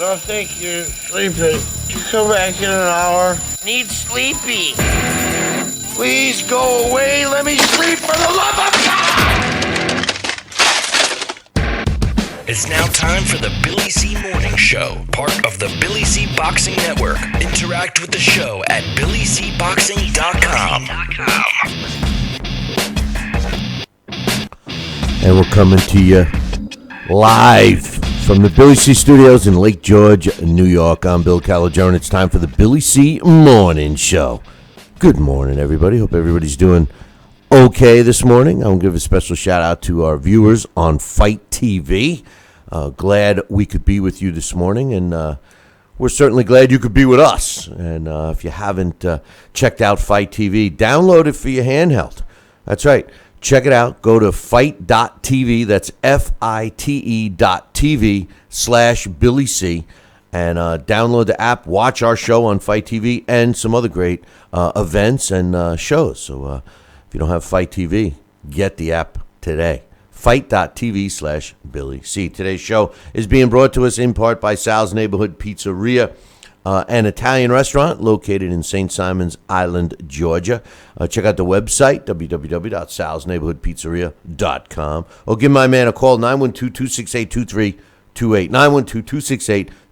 don't think you're sleeping. Can you come back in an hour? Need sleepy. Please go away. Let me sleep for the love of God! It's now time for the Billy C. Morning Show, part of the Billy C. Boxing Network. Interact with the show at BillyCBoxing.com. And we're coming to you live from the Billy C. Studios in Lake George, New York. I'm Bill Calogero, and it's time for the Billy C. Morning Show. Good morning, everybody. Hope everybody's doing okay this morning. I'm going to give a special shout out to our viewers on Fight TV. Glad we could be with you this morning, and we're certainly glad you could be with us. And if you haven't checked out Fight TV, download it for your handheld. That's right. Check it out. Go to fight.tv. That's FITE.tv/Billy C. And download the app. Watch our show on Fight TV and some other great events and shows. So if you don't have Fight TV, get the app today. Fight.tv/Billy C. Today's show is being brought to us in part by Sal's Neighborhood Pizzeria, an Italian restaurant located in St. Simons Island, Georgia. Check out the website, www.salsneighborhoodpizzeria.com. Or give my man a call, 912-268-2328,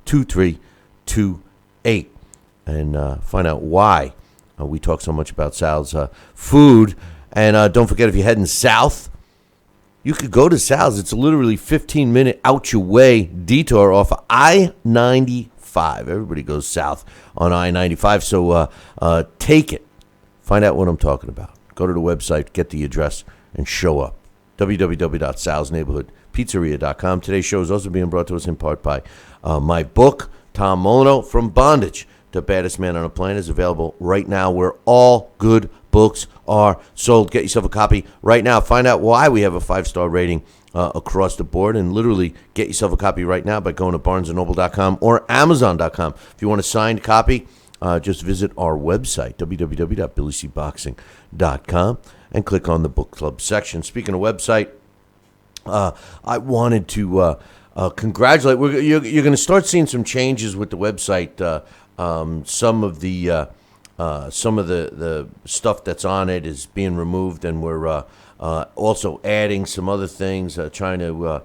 912-268-2328, and find out why we talk so much about Sal's food. And don't forget, if you're heading south, you could go to Sal's. It's a literally 15-minute out-your-way detour off of I-95. Everybody goes south on I-95, so take it. Find out what I'm talking about. Go to the website, get the address, and show up. www.salsneighborhoodpizzeria.com. Today's show is also being brought to us in part by my book, Tom Molyneux, From Bondage to Baddest Man on a Plane, is available right now where all good books are sold. Get yourself a copy right now. Find out why we have a 5-star rating across the board, and literally get yourself a copy right now by going to barnesandnoble.com or amazon.com. If you want a signed copy, just visit our website, www.billycboxing.com, and click on the book club section. Speaking of website, I wanted to congratulate. You're going to start seeing some changes with the website. Some of the stuff that's on it is being removed, and we're also adding some other things, trying to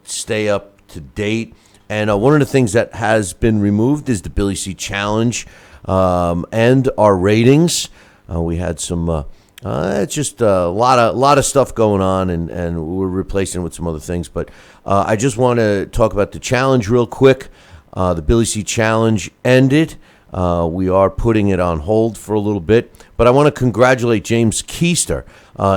stay up to date. And one of the things that has been removed is the Billy C. Challenge and our ratings. We had some, it's just a lot of stuff going on, and we're replacing it with some other things. But I just want to talk about the challenge real quick. The Billy C. Challenge ended. We are putting it on hold for a little bit, but I want to congratulate James Keister.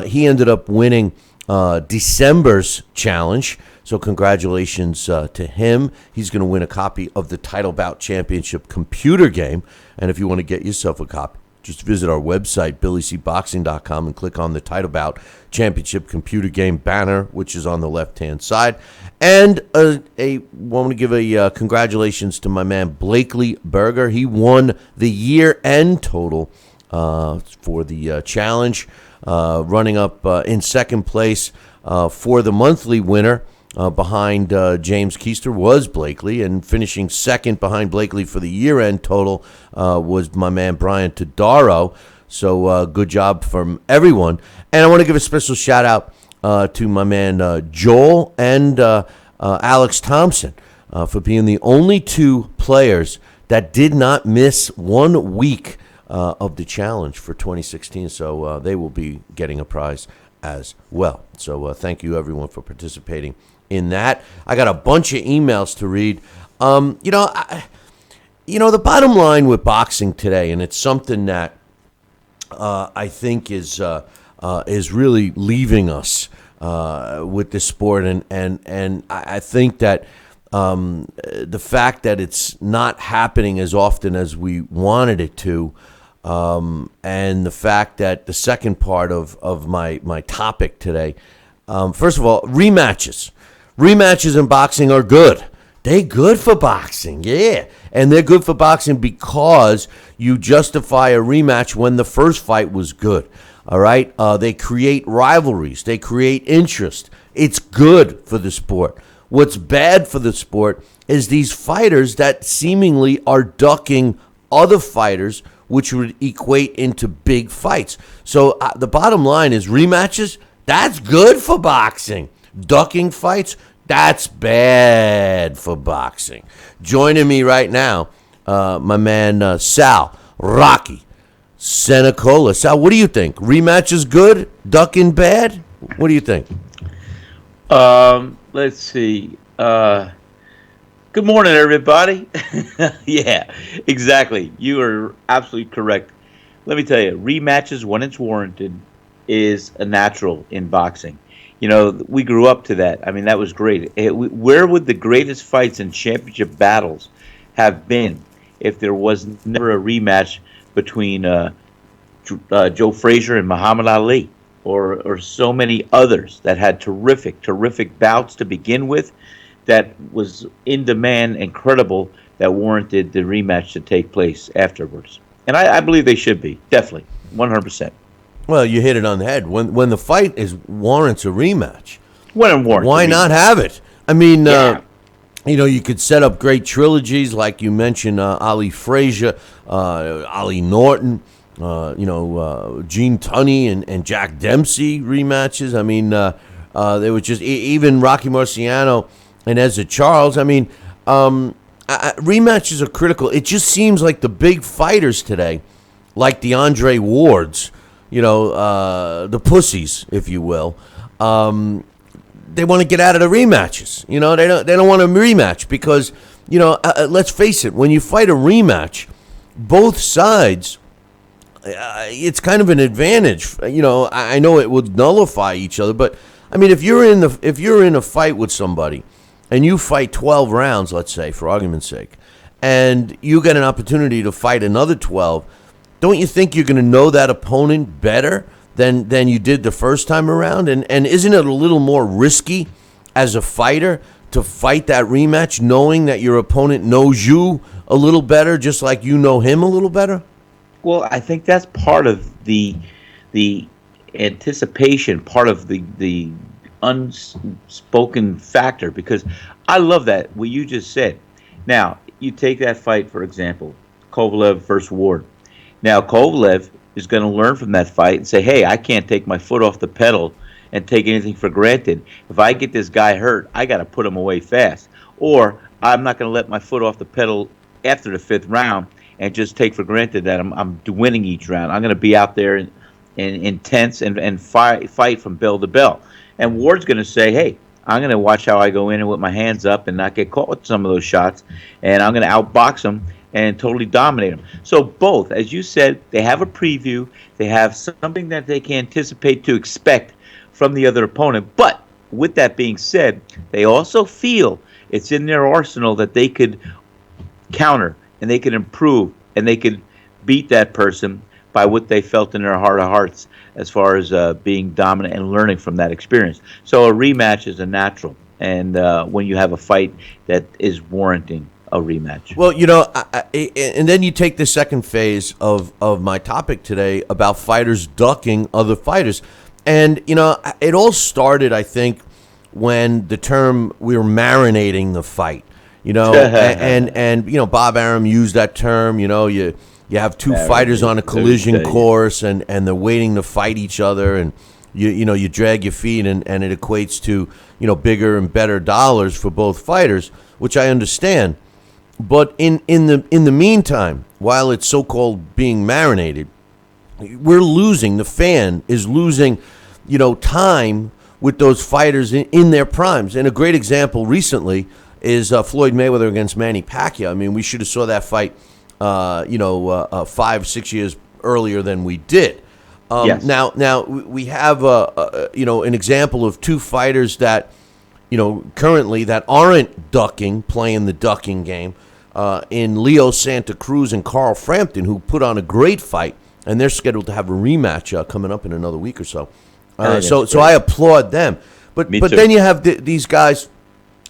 He ended up winning December's challenge, so congratulations to him. He's going to win a copy of the Title Bout Championship computer game, and if you want to get yourself a copy, just visit our website, BillyCBoxing.com, and click on the Title Bout Championship computer game banner, which is on the left-hand side. And I want to give a congratulations to my man Blakely Berger. He won the year-end total for the challenge, running up in second place for the monthly winner. Behind James Keister was Blakely, and finishing second behind Blakely for the year-end total was my man Brian Todaro. So good job from everyone. And I want to give a special shout-out to my man Joel and Alex Thompson for being the only two players that did not miss 1 week of the challenge for 2016. So they will be getting a prize as well. So thank you, everyone, for participating in that. I got a bunch of emails to read. The bottom line with boxing today, and it's something that I think is really leaving us with this sport, and I think that the fact that it's not happening as often as we wanted it to, and the fact that the second part of my topic today, first of all, rematches. Rematches in boxing are good. They're good for boxing, yeah. And they're good for boxing because you justify a rematch when the first fight was good, all right? They create rivalries. They create interest. It's good for the sport. What's bad for the sport is these fighters that seemingly are ducking other fighters, which would equate into big fights. So the bottom line is rematches, that's good for boxing. Ducking fights, that's bad for boxing. Joining me right now, my man Sal Rocky Senecola. Sal, what do you think? Rematch is good? Ducking bad? What do you think? Let's see. Good morning, everybody. Yeah, exactly. You are absolutely correct. Let me tell you, rematches when it's warranted is a natural in boxing. You know, we grew up to that. I mean, that was great. Where would the greatest fights and championship battles have been if there was never a rematch between Joe Frazier and Muhammad Ali, or so many others that had terrific bouts to begin with, that was in demand and credible, that warranted the rematch to take place afterwards. And I believe they should be, definitely, 100%. Well, you hit it on the head. When the fight warrants a rematch, why not have it? I mean, Yeah. you could set up great trilogies like you mentioned, Ali Frazier, Ali Norton, Gene Tunney and Jack Dempsey rematches. I mean, they were just even Rocky Marciano and Ezra Charles. I mean, rematches are critical. It just seems like the big fighters today, like the Andre Wards, the pussies, if you will, they want to get out of the rematches. They don't want a rematch because, let's face it, when you fight a rematch, both sides, it's kind of an advantage. I know it would nullify each other, but I mean, if you're in a fight with somebody and you fight 12 rounds, let's say, for argument's sake, and you get an opportunity to fight another 12, don't you think you're going to know that opponent better than you did the first time around? And isn't it a little more risky as a fighter to fight that rematch knowing that your opponent knows you a little better, just like you know him a little better? Well, I think that's part of the anticipation, part of the unspoken factor, because I love that, what you just said. Now, you take that fight, for example, Kovalev versus Ward. Now, Kovalev is going to learn from that fight and say, hey, I can't take my foot off the pedal and take anything for granted. If I get this guy hurt, I got to put him away fast. Or I'm not going to let my foot off the pedal after the fifth round and just take for granted that I'm winning each round. I'm going to be out there and intense and fight from bell to bell. And Ward's going to say, hey, I'm going to watch how I go in and with my hands up and not get caught with some of those shots, and I'm going to outbox him and totally dominate them. So both, as you said, they have a preview. They have something that they can anticipate to expect from the other opponent. But with that being said, they also feel it's in their arsenal that they could counter and they could improve and they could beat that person by what they felt in their heart of hearts as far as being dominant and learning from that experience. So a rematch is a natural, and when you have a fight that is warranting a rematch. Well, and then you take the second phase of my topic today about fighters ducking other fighters. And, it all started, I think, when the term we were marinating the fight, and Bob Arum used that term, you have two fighters on a collision course and they're waiting to fight each other, and you drag your feet and it equates to, bigger and better dollars for both fighters, which I understand. But in the meantime, while it's so-called being marinated, we're losing. The fan is losing, time with those fighters in their primes. And a great example recently is Floyd Mayweather against Manny Pacquiao. I mean, we should have saw that fight, 5-6 years earlier than we did. Yes. Now we have an example of two fighters that, currently that aren't playing the ducking game. In Leo Santa Cruz and Carl Frampton, who put on a great fight, and they're scheduled to have a rematch coming up in another week or so. So I applaud them. But then you have these guys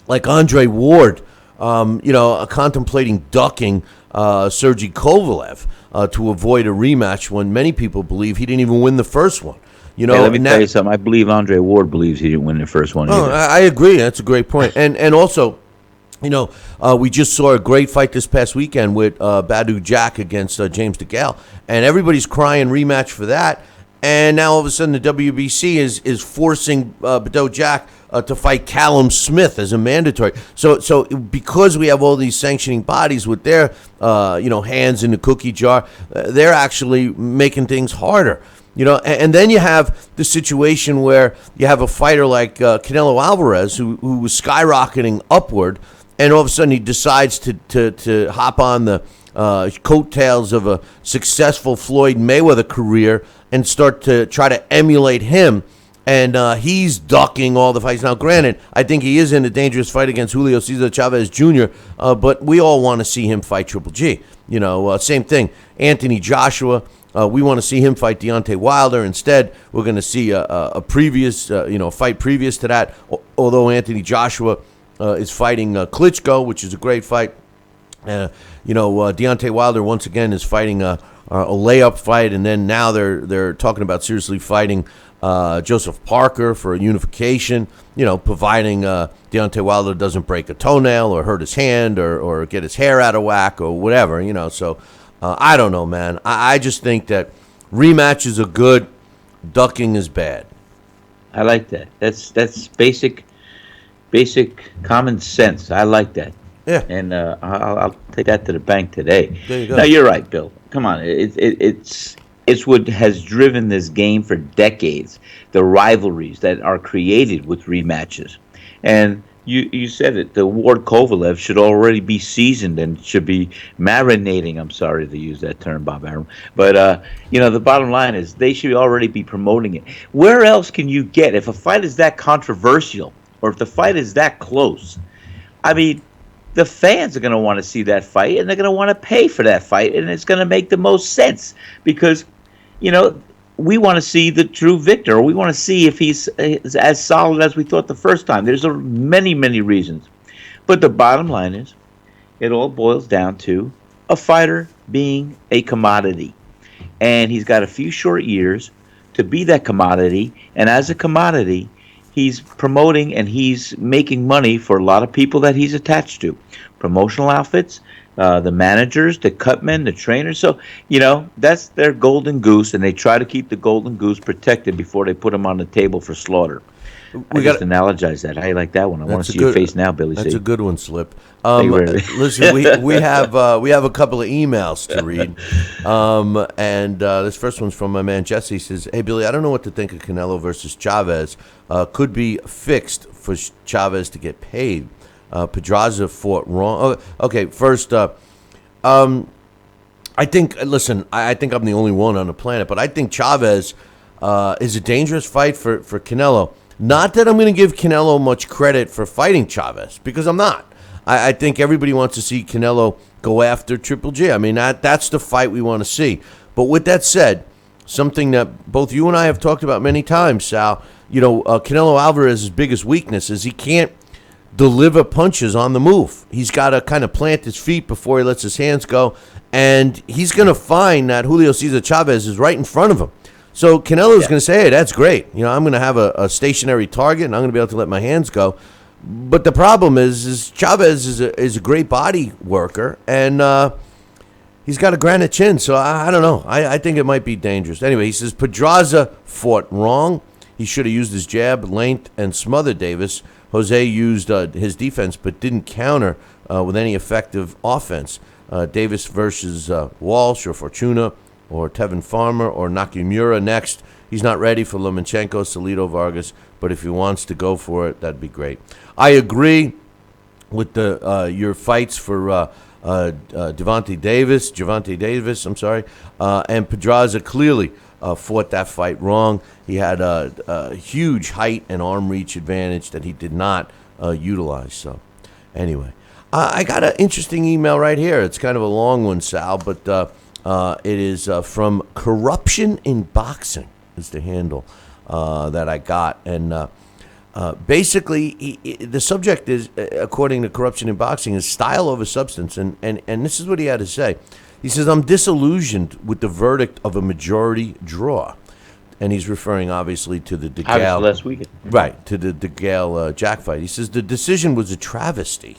like Andre Ward, contemplating ducking Sergey Kovalev to avoid a rematch when many people believe he didn't even win the first one. You Hey, know, let me tell you something. I believe Andre Ward believes he didn't win the first one Oh, either. I agree. That's a great point. And also, you know, we just saw a great fight this past weekend with Badu Jack against James DeGale, and everybody's crying rematch for that. And now all of a sudden, the WBC is forcing Badu Jack to fight Callum Smith as a mandatory. So because we have all these sanctioning bodies with their hands in the cookie jar, they're actually making things harder. You know, and then you have the situation where you have a fighter like Canelo Alvarez who was skyrocketing upward, and all of a sudden he decides to hop on the coattails of a successful Floyd Mayweather career and start to try to emulate him. And he's ducking all the fights. Now, granted, I think he is in a dangerous fight against Julio Cesar Chavez Jr., but we all want to see him fight Triple G. You know, same thing. Anthony Joshua, we want to see him fight Deontay Wilder. Instead, we're going to see a previous, fight previous to that, although Anthony Joshua is fighting Klitschko, which is a great fight. Deontay Wilder, once again, is fighting a layup fight, and then now they're talking about seriously fighting Joseph Parker for a unification, providing Deontay Wilder doesn't break a toenail or hurt his hand or get his hair out of whack or whatever, So I don't know, man. I just think that rematches are good, ducking is bad. I like that. That's basic common sense. I like that. Yeah. And I'll take that to the bank today. There you go. No, you're right, Bill. Come on. It's what has driven this game for decades, the rivalries that are created with rematches. And you said it, the Ward Kovalev should already be seasoned and should be marinating. I'm sorry to use that term, Bob Arum. But, the bottom line is they should already be promoting it. Where else can you get, if a fight is that controversial or if the fight is that close, I mean, the fans are going to want to see that fight, and they're going to want to pay for that fight, and it's going to make the most sense because, we want to see the true victor, or we want to see if he's as solid as we thought the first time. There's many, many reasons. But the bottom line is it all boils down to a fighter being a commodity. And he's got a few short years to be that commodity, and as a commodity, he's promoting and he's making money for a lot of people that he's attached to. Promotional outfits, the managers, the cutmen, the trainers. So, that's their golden goose, and they try to keep the golden goose protected before they put him on the table for slaughter. I just analogize that. How you like that one? I want to see your face now, Billy. That's C. a good one, Slip. Listen, we have a couple of emails to read, and this first one's from my man Jesse. He says, "Hey Billy, I don't know what to think of Canelo versus Chavez. Could be fixed for Chavez to get paid. Pedraza fought wrong. Oh, okay, first, I think. Listen, I think I'm the only one on the planet, but I think Chavez is a dangerous fight for Canelo." Not that I'm going to give Canelo much credit for fighting Chavez, because I'm not. I think everybody wants to see Canelo go after Triple G. I mean, that's the fight we want to see. But with that said, something that both you and I have talked about many times, Sal, Canelo Alvarez's biggest weakness is he can't deliver punches on the move. He's got to kind of plant his feet before he lets his hands go, and he's going to find that Julio Cesar Chavez is right in front of him. So Canelo's going to say, hey, that's great. I'm going to have a stationary target, and I'm going to be able to let my hands go. But the problem is Chavez is a great body worker, and he's got a granite chin. So I don't know. I think it might be dangerous. Anyway, he says Pedraza fought wrong. He should have used his jab, length, and smothered Davis. Jose used his defense but didn't counter with any effective offense. Davis versus Walsh or Fortuna or Tevin Farmer or Nakamura next. He's not ready for Lomachenko, Salido, Vargas, but if he wants to go for it, that'd be great. I agree with your fights for Gervonta Davis, and Pedraza clearly fought that fight wrong. He had a huge height and arm reach advantage that he did not utilize. So, anyway, I got an interesting email right here. It's kind of a long one, Sal, but it is from Corruption in Boxing is the handle that I got. And basically, the subject is, according to Corruption in Boxing, is style over substance. And this is what he had to say. He says, I'm disillusioned with the verdict of a majority draw. and he's referring obviously to the Obviously, DeGale. last weekend. Right, to the DeGale Jack fight. He says the decision was a travesty.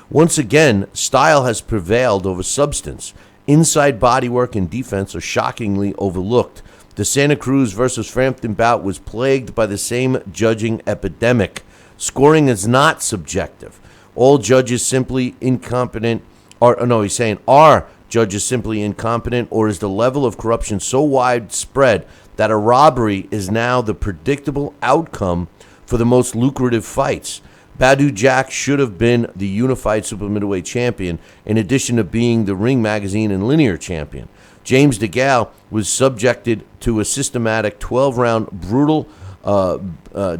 Once again, style has prevailed over substance. Inside bodywork and defense are shockingly overlooked. The Santa Cruz versus Frampton bout was plagued by the same judging epidemic. Scoring is not subjective. All judges simply incompetent, or no, he's saying, are judges simply incompetent, or is the level of corruption so widespread that a robbery is now the predictable outcome for the most lucrative fights? Badu Jack should have been the unified super middleweight champion, in addition to being the Ring Magazine and linear champion. James DeGale was subjected to a systematic 12-round brutal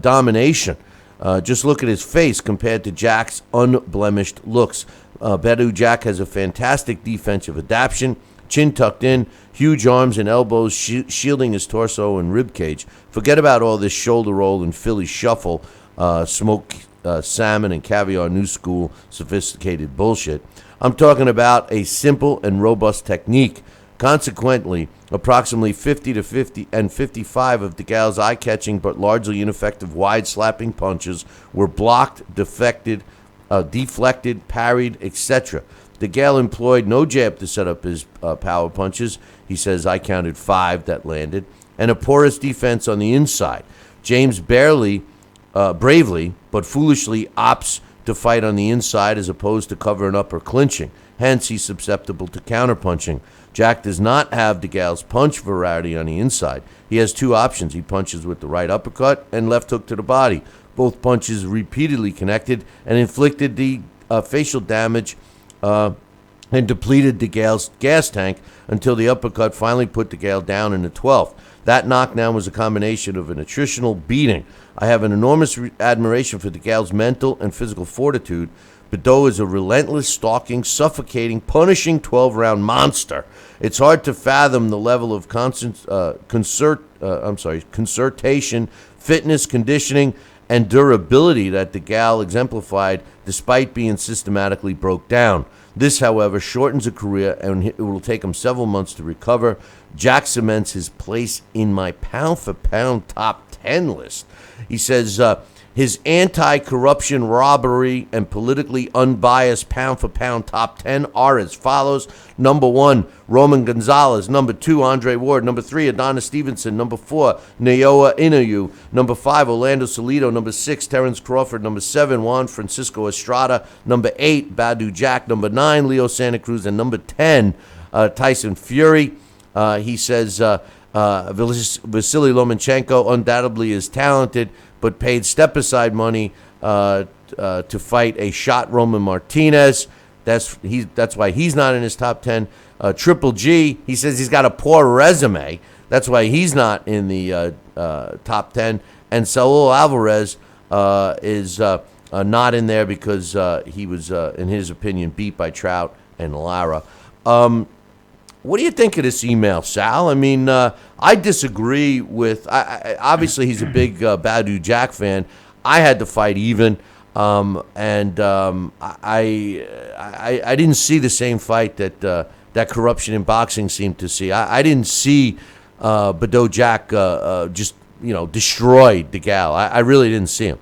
domination. Just look at his face compared to Jack's unblemished looks. Badu Jack has a fantastic defensive adaptation, chin tucked in, huge arms and elbows shielding his torso and ribcage. Forget about all this shoulder roll and Philly shuffle, smoked salmon and caviar new school sophisticated bullshit. I'm talking about a simple and robust technique. Consequently, approximately 50 to 50 and 55 of DeGale's eye-catching but largely ineffective wide-slapping punches were blocked, deflected, parried, etc. DeGale employed no jab to set up his power punches. He says, I counted 5 that landed, and a porous defense on the inside. James bravely but foolishly opts to fight on the inside as opposed to covering up or clinching. Hence, he's susceptible to counterpunching. Jack does not have DeGale's punch variety on the inside. He has 2 options. He punches with the right uppercut and left hook to the body. Both punches repeatedly connected and inflicted the facial damage and depleted DeGale's gas tank until the uppercut finally put DeGale down in the 12th. That knockdown was a combination of an attritional beating. I have an enormous admiration for DeGale's mental and physical fortitude. Badu is a relentless, stalking, suffocating, punishing 12-round monster. It's hard to fathom the level of concertation, fitness, conditioning, and durability that DeGale exemplified despite being systematically broke down. This, however, shortens a career, and it will take him several months to recover. Jack cements his place in my pound-for-pound top 10 list. He says his anti-corruption, robbery, and politically unbiased pound-for-pound top 10 are as follows. Number 1, Roman Gonzalez. Number 2, Andre Ward. Number 3, Adonis Stevenson. Number 4, Naoya Inoue. Number 5, Orlando Salido. Number 6, Terrence Crawford. Number 7, Juan Francisco Estrada. Number 8, Badu Jack. Number 9, Leo Santa Cruz. And number 10, Tyson Fury. He says Vasily Lomachenko undoubtedly is talented, but paid step-aside money to fight a shot Roman Martinez. That's why he's not in his top 10. Triple G, he says he's got a poor resume. That's why he's not in the top 10. And Saul Alvarez is not in there because he was, in his opinion, beat by Trout and Lara. What do you think of this email, Sal? I mean, I disagree with. Obviously, he's a big Badu Jack fan. I had to fight even, and I didn't see the same fight that corruption in boxing seemed to see. I didn't see Badu Jack just destroy DeGale. I really didn't see him.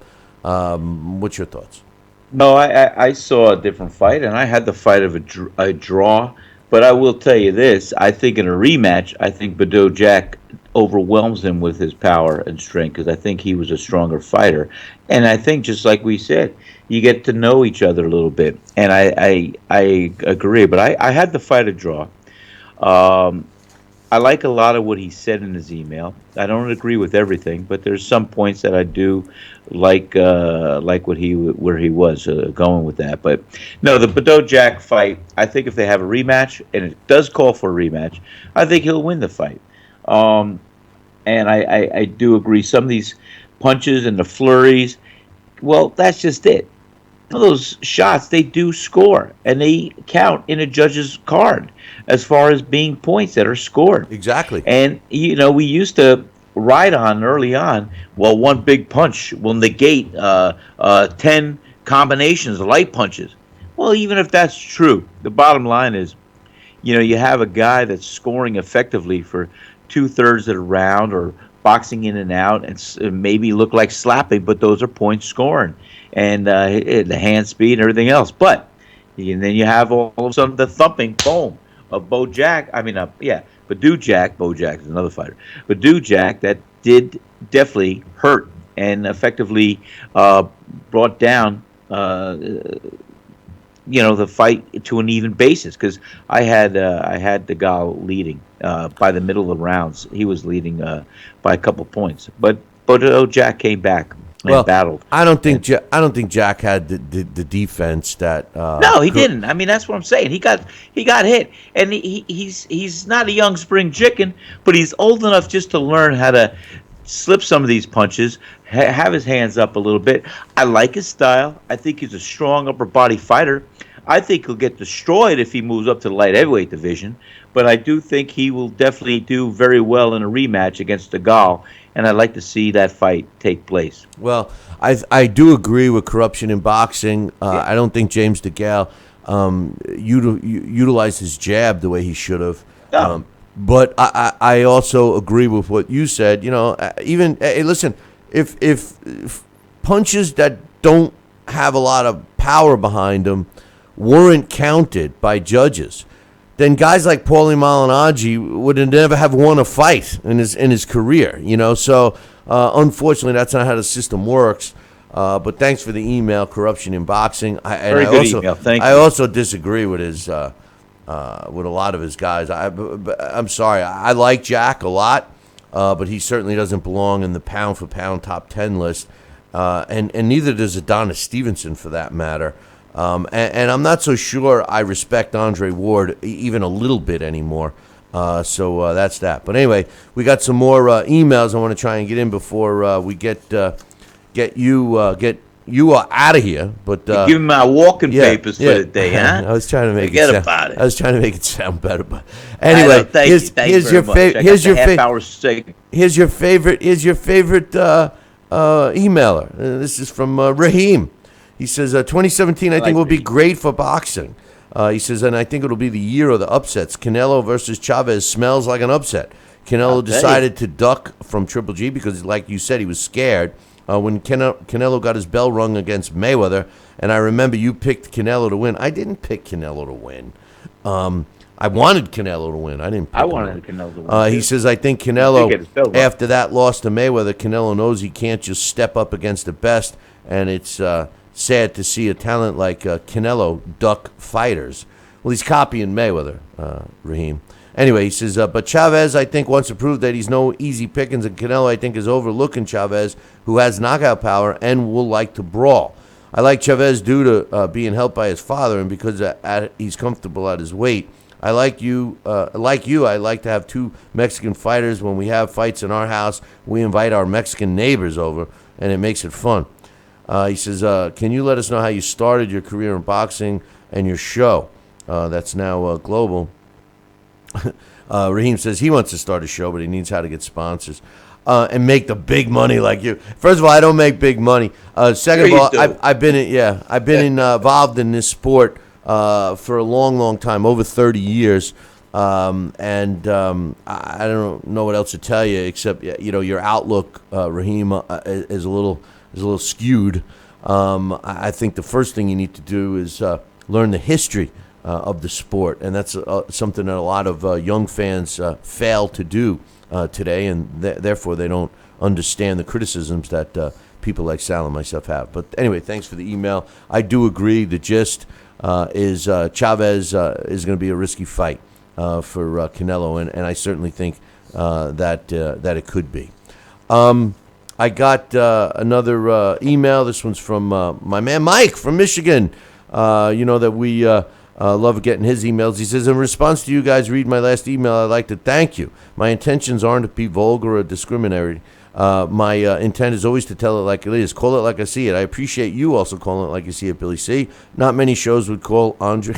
What's your thoughts? No, I saw a different fight, and I had the fight of a draw. But I will tell you this, I think in a rematch, I think Badu Jack overwhelms him with his power and strength because I think he was a stronger fighter. And I think, just like we said, you get to know each other a little bit. And I agree, but I had the fight a draw. I like a lot of what he said in his email. I don't agree with everything, but there's some points that I do like where he was going with that. But no, the Badu Jack fight, I think if they have a rematch, and it does call for a rematch, I think he'll win the fight. And I do agree. Some of these punches and the flurries, well, that's just it. Those shots, they do score, and they count in a judge's card as far as being points that are scored. Exactly. And, we used to ride on early on, well, one big punch will negate 10 combinations of light punches. Well, even if that's true, the bottom line is, you have a guy that's scoring effectively for 2/3 of the round or boxing in and out, and maybe look like slapping, but those are point scoring, and the hand speed and everything else. But and then you have all of a sudden the thumping, boom, of Bo Jack. I mean, Badu Jack. Bo Jack is another fighter. Badu Jack that did definitely hurt and effectively brought down. The fight to an even basis, because I had the guy leading by the middle of the rounds. He was leading by a couple points, but Jack came back and battled. I don't think Jack had the defense that. No, he didn't. I mean, that's what I'm saying. He got hit, and he's not a young spring chicken, but he's old enough just to learn how to slip some of these punches, have his hands up a little bit. I like his style. I think he's a strong upper body fighter. I think he'll get destroyed if he moves up to the light heavyweight division, but I do think he will definitely do very well in a rematch against DeGaulle, and I'd like to see that fight take place. Well, I do agree with corruption in boxing. I don't think James DeGaulle utilized his jab the way he should have. No. But I also agree with what you said. Even hey, listen, if punches that don't have a lot of power behind them weren't counted by judges, then guys like Paulie Malignaggi would never have won a fight in his career. So unfortunately, that's not how the system works. But thanks for the email, corruption in boxing. Very good email. Thank you. I also disagree with his. With a lot of his guys. I'm sorry. I like Jack a lot, but he certainly doesn't belong in the pound-for-pound top 10 list, and neither does Adonis Stevenson, for that matter. And I'm not so sure I respect Andre Ward even a little bit anymore. So that's that. But anyway, we got some more emails I want to try and get in before we get you out of here. But give me my walking papers for the day, huh? I was trying to make Forget about it. I was trying to make it sound better, but anyway, here's your favorite. Here's your favorite emailer. This is from Raheem. He says 2017 I think will be great for boxing. He says, and I think it'll be the year of the upsets. Canelo versus Chavez smells like an upset. Canelo decided to duck from Triple G because, like you said, he was scared. When Canelo got his bell rung against Mayweather, and I remember you picked Canelo to win. I didn't pick Canelo to win. I wanted Canelo to win. I didn't pick wanted Canelo to win. He says, I think Canelo, after that loss to Mayweather, Canelo knows he can't just step up against the best, and it's sad to see a talent like Canelo duck fighters. Well, he's copying Mayweather, Raheem. Anyway, he says, but Chavez, I think, wants to prove that he's no easy pickings, and Canelo, I think, is overlooking Chavez, who has knockout power and will like to brawl. I like Chavez due to being helped by his father and because he's comfortable at his weight. I like you. I like to have two Mexican fighters. When we have fights in our house, we invite our Mexican neighbors over, and it makes it fun. He says, can you let us know how you started your career in boxing and your show that's now global? Raheem says he wants to start a show, but he needs how to get sponsors and make the big money like you. First of all, I don't make big money. Second of all, I've been involved in this sport for a long, long time, over 30 years, and I don't know what else to tell you except your outlook, Raheem, is a little skewed. I think the first thing you need to do is learn the history of the sport, and that's something that a lot of young fans fail to do today, and therefore they don't understand the criticisms that people like Sal and myself have. But anyway, thanks for the email. I do agree. The gist is Chavez is going to be a risky fight for Canelo, and I certainly think that it could be. I got another email. This one's from my man Mike from Michigan. That we love getting his emails. He says, in response to you guys read my last email, I'd like to thank you. My intentions aren't to be vulgar or discriminatory. My intent is always to tell it like it is. Call it like I see it. I appreciate you also calling it like you see it, Billy C. Not many shows would call Andre...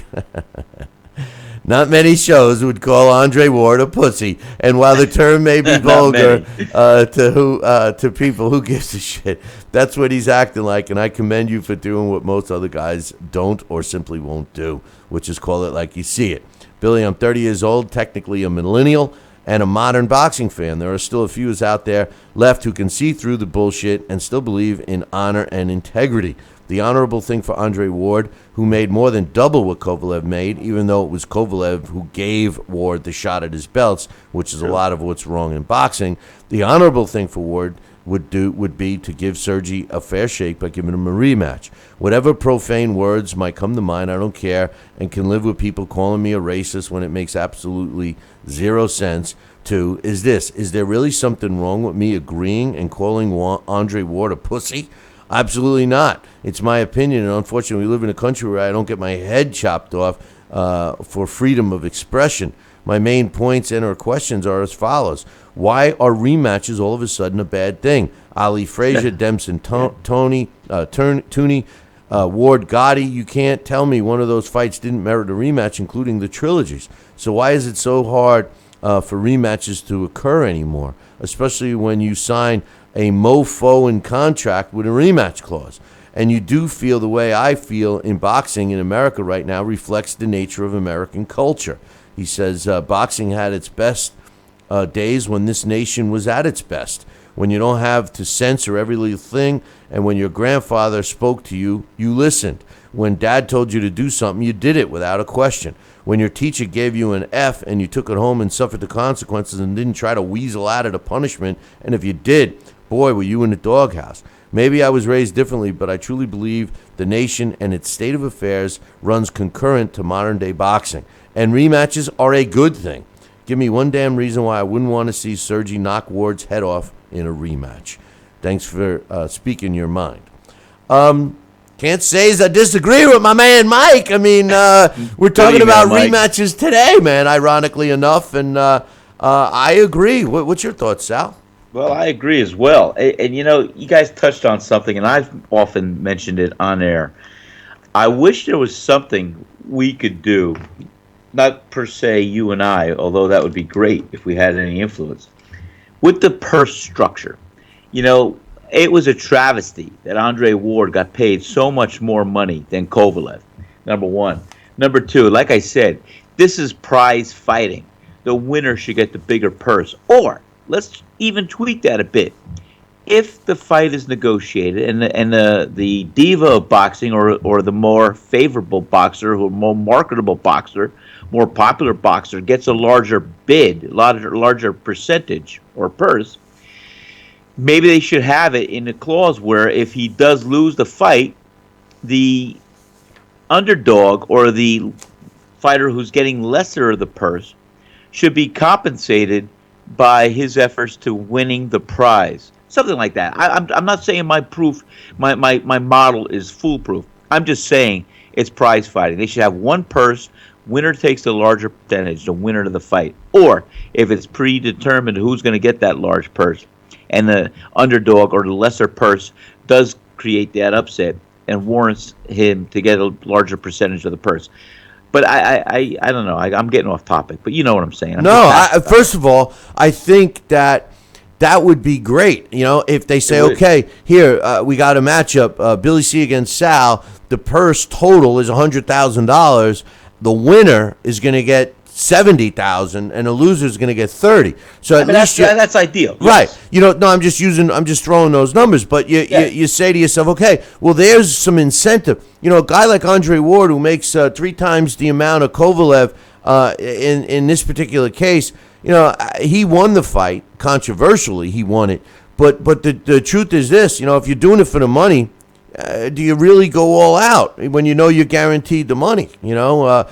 Not many shows would call Andre Ward a pussy, and while the term may be vulgar to people, who gives a shit? That's what he's acting like, and I commend you for doing what most other guys don't or simply won't do, which is call it like you see it. Billy, I'm 30 years old, technically a millennial, and a modern boxing fan. There are still a few out there left who can see through the bullshit and still believe in honor and integrity. The honorable thing for Andre Ward, who made more than double what Kovalev made, even though it was Kovalev who gave Ward the shot at his belts, which is a lot of what's wrong in boxing. The honorable thing for Ward would be to give Sergey a fair shake by giving him a rematch. Whatever profane words might come to mind, I don't care, and can live with people calling me a racist when it makes absolutely zero sense. Two, is this: is there really something wrong with me agreeing and calling Andre Ward a pussy? Absolutely not. It's my opinion, and unfortunately, we live in a country where I don't get my head chopped off for freedom of expression. My main points and or questions are as follows. Why are rematches all of a sudden a bad thing? Ali Frazier, Dempsey, Tooney, Ward, Gotti, you can't tell me one of those fights didn't merit a rematch, including the trilogies. So why is it so hard for rematches to occur anymore, especially when you sign a mofo in contract with a rematch clause? And you do feel the way I feel in boxing in America right now reflects the nature of American culture. He says boxing had its best days when this nation was at its best, when you don't have to censor every little thing, and when your grandfather spoke to you, you listened. When dad told you to do something, you did it without a question. When your teacher gave you an F and you took it home and suffered the consequences and didn't try to weasel out of the punishment, and if you did, boy, were you in the doghouse. Maybe I was raised differently, but I truly believe the nation and its state of affairs runs concurrent to modern-day boxing. And rematches are a good thing. Give me one damn reason why I wouldn't want to see Sergey knock Ward's head off in a rematch. Thanks for speaking your mind. Can't say as I disagree with my man Mike. I mean, we're talking about rematches today, man, ironically enough, and I agree. What's your thoughts, Sal? Well, I agree as well. And you know, you guys touched on something, and I've often mentioned it on air. I wish there was something we could do, not per se you and I, although that would be great if we had any influence, with the purse structure. You know, it was a travesty that Andre Ward got paid so much more money than Kovalev, number one. Number two, like I said, this is prize fighting. The winner should get the bigger purse. Or, let's even tweak that a bit. If the fight is negotiated and the diva of boxing or the more favorable boxer or more marketable boxer, more popular boxer gets a larger bid, larger percentage or purse, maybe they should have it in a clause where if he does lose the fight, the underdog or the fighter who's getting lesser of the purse should be compensated by his efforts to winning the prize. Something like that. I'm not saying my model is foolproof. I'm just saying it's prize fighting. They should have one purse. Winner takes the larger percentage, the winner of the fight. Or if it's predetermined who's going to get that large purse, and the underdog or the lesser purse does create that upset and warrants him to get a larger percentage of the purse. But I don't know. I'm getting off topic, but you know what I'm saying. First of all, I think that would be great. You know, if they say, okay, here, we got a matchup, Billy C against Sal, the purse total is $100,000. The winner is going to get $70,000, and the loser is going to get $30,000. So at least that's ideal, right? Yes. You know, no, I'm just throwing those numbers. But you say to yourself, okay, well, there's some incentive. You know, a guy like Andre Ward who makes 3 times the amount of Kovalev in this particular case, you know, he won the fight controversially. He won it, but the truth is this: you know, if you're doing it for the money, do you really go all out when you know you're guaranteed the money? You know,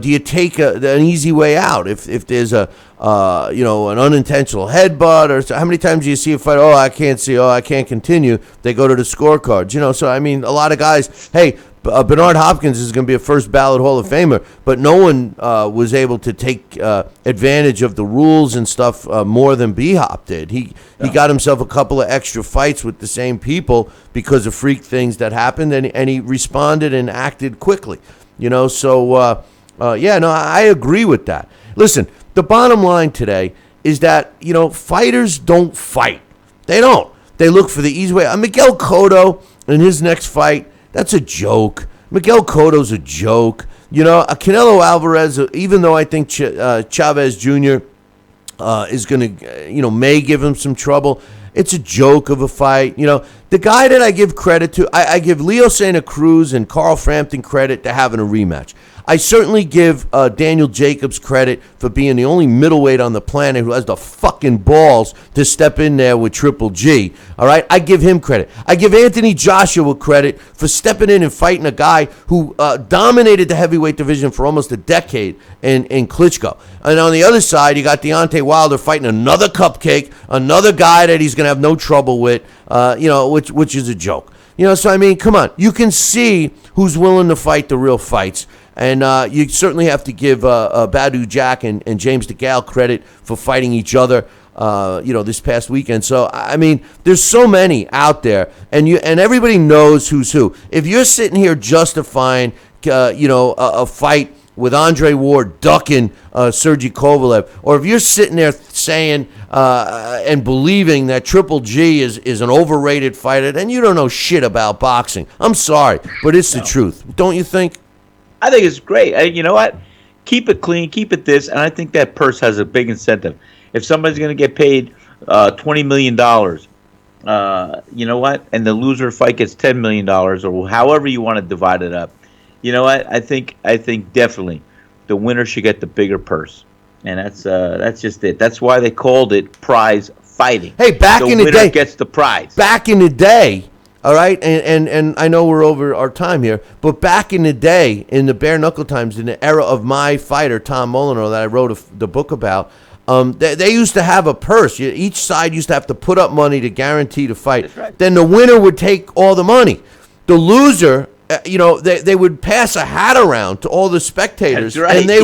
do you take an easy way out if there's an unintentional headbutt or so? How many times do you see a fight? Oh, I can't see. Oh, I can't continue. They go to the scorecards. You know, so I mean, a lot of guys. Hey, Bernard Hopkins is going to be a first ballot Hall of Famer, but no one was able to take advantage of the rules and stuff more than B-Hop did. He got himself a couple of extra fights with the same people because of freak things that happened, and he responded and acted quickly. You know, so I agree with that. Listen, the bottom line today is that, you know, fighters don't fight. They don't. They look for the easy way. Miguel Cotto in his next fight, that's a joke. Miguel Cotto's a joke. You know, Canelo Alvarez, even though I think Chavez Jr. is going to, may give him some trouble. It's a joke of a fight. The guy that I give credit to, I give Leo Santa Cruz and Carl Frampton credit to having a rematch. I certainly give Daniel Jacobs credit for being the only middleweight on the planet who has the fucking balls to step in there with Triple G. All right? I give him credit. I give Anthony Joshua credit for stepping in and fighting a guy who dominated the heavyweight division for almost a decade in Klitschko. And on the other side, you got Deontay Wilder fighting another cupcake, another guy that he's going to have no trouble with, which is a joke. So I mean, come on. You can see who's willing to fight the real fights. And you certainly have to give Badu Jack and James DeGale credit for fighting each other, this past weekend. So, I mean, there's so many out there, and everybody knows who's who. If you're sitting here justifying, a fight with Andre Ward ducking Sergey Kovalev, or if you're sitting there saying and believing that Triple G is an overrated fighter, then you don't know shit about boxing. I'm sorry, but it's the truth. Don't you think? I think it's great. You know what? Keep it clean, keep it this, and I think that purse has a big incentive. If somebody's going to get paid $20 million, you know what? And the loser fight gets $10 million, or however you want to divide it up. You know what? I think definitely the winner should get the bigger purse, and that's just it. That's why they called it prize fighting. Hey, back in the day, the winner gets the prize. Back in the day. All right, and I know we're over our time here, but back in the day, in the bare knuckle times, in the era of my fighter, Tom Molyneux, that I wrote the book about, they used to have a purse. Each side used to have to put up money to guarantee the fight. That's right. Then the winner would take all the money. The loser, they would pass a hat around to all the spectators, That's right. and they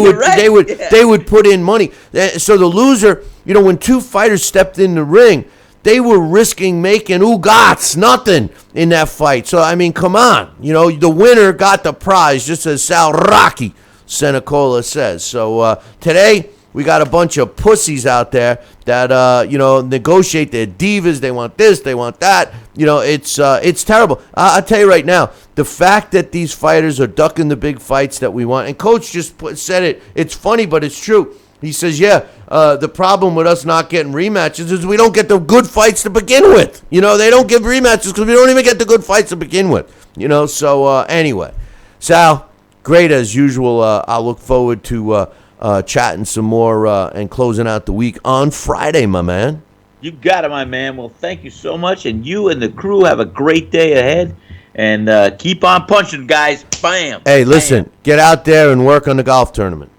would put in money. So the loser, when two fighters stepped in the ring, they were risking making nothing in that fight. So, I mean, come on. The winner got the prize, just as Sal Rocky Senecola says. So, today, we got a bunch of pussies out there that, negotiate their divas. They want this, they want that. It's terrible. I'll tell you right now, the fact that these fighters are ducking the big fights that we want, and Coach just said it, it's funny, but it's true. He says, the problem with us not getting rematches is we don't get the good fights to begin with. They don't give rematches because we don't even get the good fights to begin with. So anyway. Sal, great as usual. I'll look forward to chatting some more and closing out the week on Friday, my man. You got it, my man. Well, thank you so much, and you and the crew have a great day ahead. And keep on punching, guys. Bam. Hey, listen, get out there and work on the golf tournament.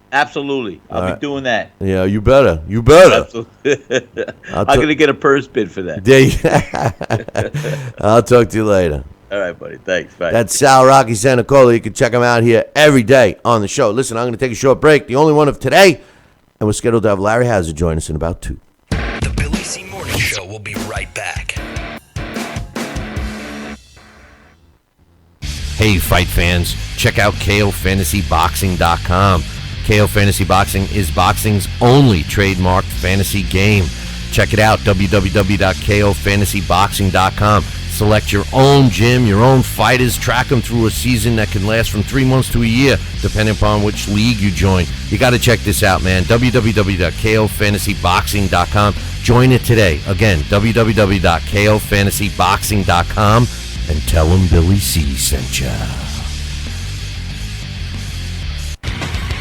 Absolutely. I'll be doing that. Yeah, you better. You better. Absolutely. I'm going to get a purse bid for that. I'll talk to you later. All right, buddy. Thanks. Bye. That's Sal Rocky Santacola. You can check him out here every day on the show. Listen, I'm going to take a short break, the only one of today, and we're scheduled to have Larry Hazard join us in about 2. The Billy C. Morning Show will be right back. Hey, fight fans, check out KOFantasyBoxing.com. KO Fantasy Boxing is boxing's only trademarked fantasy game. Check it out, www.KOFantasyBoxing.com. Select your own gym, your own fighters, track them through a season that can last from 3 months to a year, depending upon which league you join. You got to check this out, man. www.KOFantasyBoxing.com. Join it today. Again, www.KOFantasyBoxing.com, and tell them Billy C sent ya.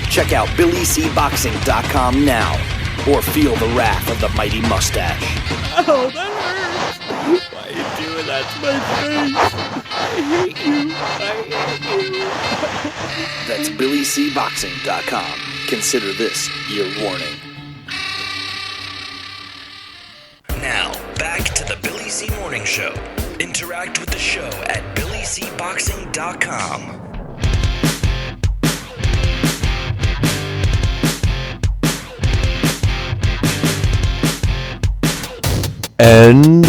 Check out BillyCBoxing.com now, or feel the wrath of the mighty mustache. Oh, that hurts. Why are you doing that to my face? I hate you. That's BillyCBoxing.com. Consider this your warning. Now, back to the Billy C. Morning Show. Interact with the show at BillyCBoxing.com. And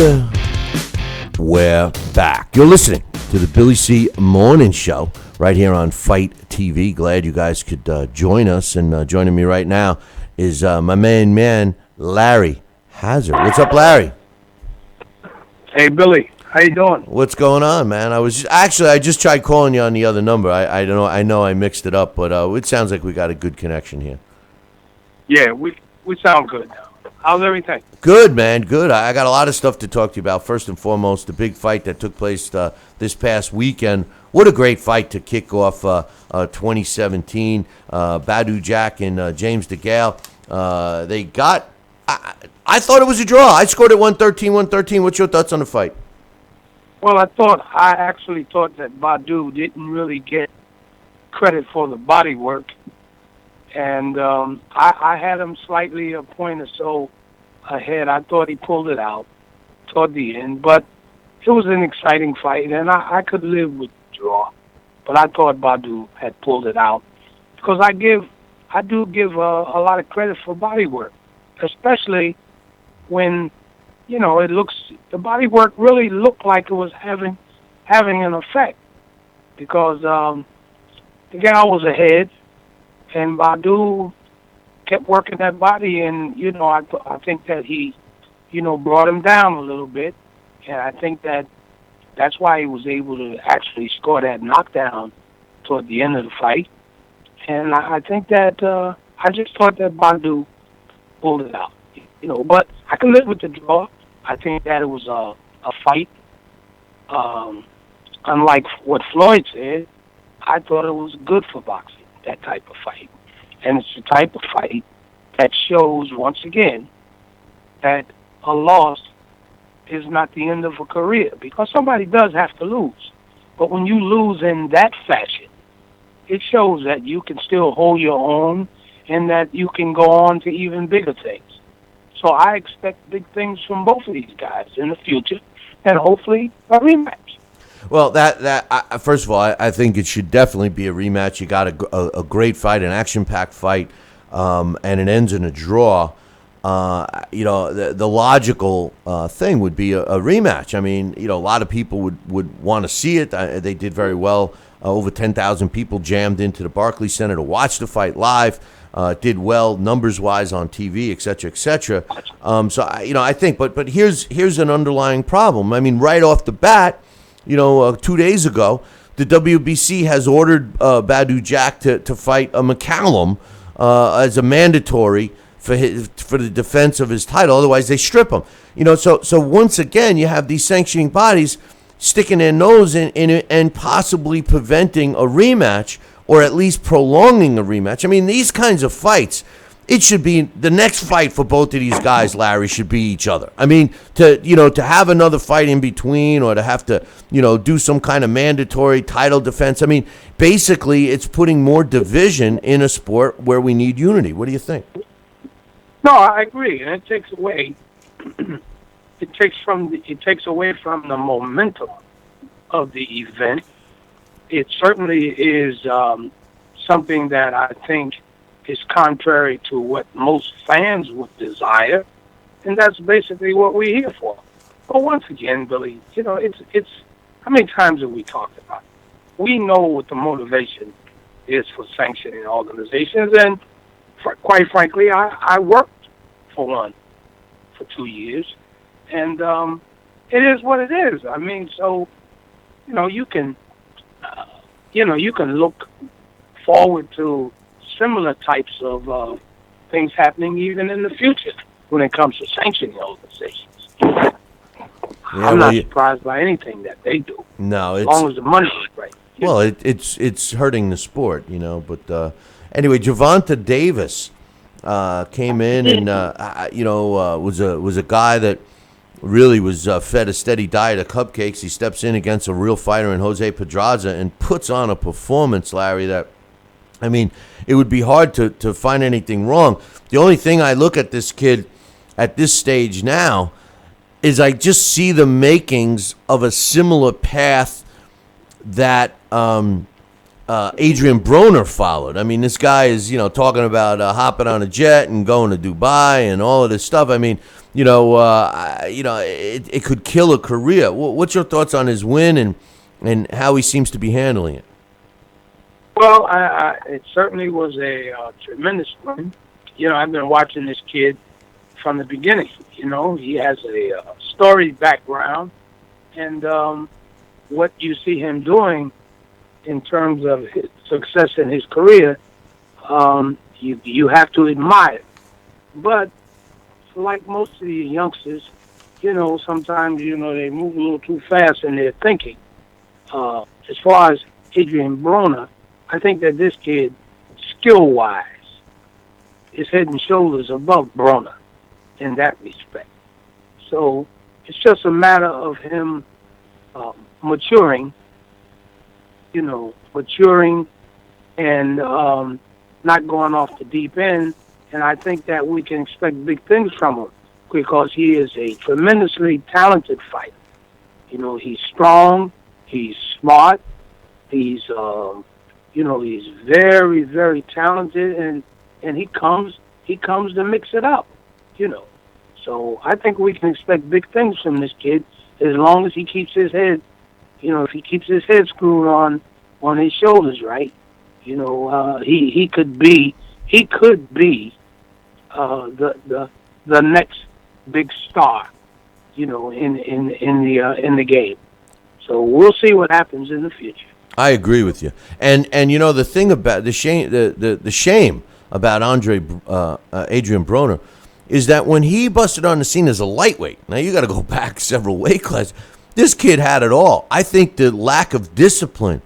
we're back. You're listening to the Billy C. Morning Show right here on Fight TV. Glad you guys could join us. And joining me right now is my main man, Larry Hazard. What's up, Larry? Hey, Billy. How you doing? What's going on, man? I just tried calling you on the other number. I don't know. I know I mixed it up, but it sounds like we got a good connection here. Yeah, we We sound good now. How's everything? Good, man. Good. I got a lot of stuff to talk to you about. First and foremost, the big fight that took place this past weekend. What a great fight to kick off 2017. Badu Jack and James DeGale. They got. I thought it was a draw. I scored it 113-113. What's your thoughts on the fight? Well, I actually thought that Badu didn't really get credit for the body work, and I had him slightly a point or so ahead. I thought he pulled it out toward the end, but it was an exciting fight, and I could live with the draw. But I thought Badu had pulled it out because I do give a lot of credit for body work, especially when the body work really looked like it was having an effect because the guy was ahead, and Badu kept working that body, and I think that he brought him down a little bit, and I think that's why he was able to actually score that knockdown toward the end of the fight, and I think that I just thought that Badu pulled it out, but I can live with the draw. I think that it was a fight. Unlike what Floyd said, I thought it was good for boxing, that type of fight. And it's the type of fight that shows, once again, that a loss is not the end of a career, because somebody does have to lose. But when you lose in that fashion, it shows that you can still hold your own and that you can go on to even bigger things. So I expect big things from both of these guys in the future, and hopefully a rematch. Well, first of all, I think it should definitely be a rematch. You got a great fight, an action-packed fight, and it ends in a draw. The logical thing would be a rematch. I mean, a lot of people would want to see it. They did very well. Over 10,000 people jammed into the Barclays Center to watch the fight live. Did well numbers-wise on TV, et cetera, et cetera. I think, but here's an underlying problem. I mean, right off the bat, 2 days ago, the WBC has ordered Badu Jack to fight a McCallum as a mandatory for the defense of his title. Otherwise, they strip him. So once again, you have these sanctioning bodies sticking their nose in and possibly preventing a rematch, or at least prolonging a rematch. I mean, these kinds of fights, it should be the next fight for both of these guys, Larry, should be each other. I mean, to have another fight in between, or to have to, do some kind of mandatory title defense. I mean, basically, it's putting more division in a sport where we need unity. What do you think? No, I agree, and it takes away. It takes away from the momentum of the event. It certainly is something that I think is contrary to what most fans would desire, and that's basically what we're here for. But once again, Billy, it's how many times have we talked about it? We know what the motivation is for sanctioning organizations, and quite frankly, I worked for one for 2 years, and it is what it is. I mean, so you can look forward to similar types of things happening even in the future when it comes to sanctioning organizations. I'm not surprised by anything that they do. No, as long as the money is right. Well, it's hurting the sport, But anyway, Gervonta Davis came in and was a guy that really was fed a steady diet of cupcakes. He steps in against a real fighter in Jose Pedraza and puts on a performance, Larry, that, I mean, it would be hard to find anything wrong. The only thing I look at this kid at this stage now is I just see the makings of a similar path that Adrian Broner followed. I mean, this guy is, talking about hopping on a jet and going to Dubai and all of this stuff. I mean, it could kill a career. What's your thoughts on his win and how he seems to be handling it? Well, it certainly was a tremendous win. I've been watching this kid from the beginning. He has a storied background, and what you see him doing in terms of his success in his career, you have to admire. But like most of these youngsters, sometimes, they move a little too fast in their thinking. As far as Adrian Broner, I think that this kid, skill-wise, is head and shoulders above Broner in that respect. So it's just a matter of him maturing, maturing and not going off the deep end. And I think that we can expect big things from him because he is a tremendously talented fighter. He's strong, he's smart, he's very, very talented, and he comes to mix it up. So I think we can expect big things from this kid as long as he keeps his head, if he keeps his head screwed on his shoulders, right? He could be the next big star, in the game. So we'll see what happens in the future. I agree with you. And the thing about the shame about Adrian Broner is that when he busted on the scene as a lightweight, now you got to go back several weight classes. This kid had it all. I think the lack of discipline,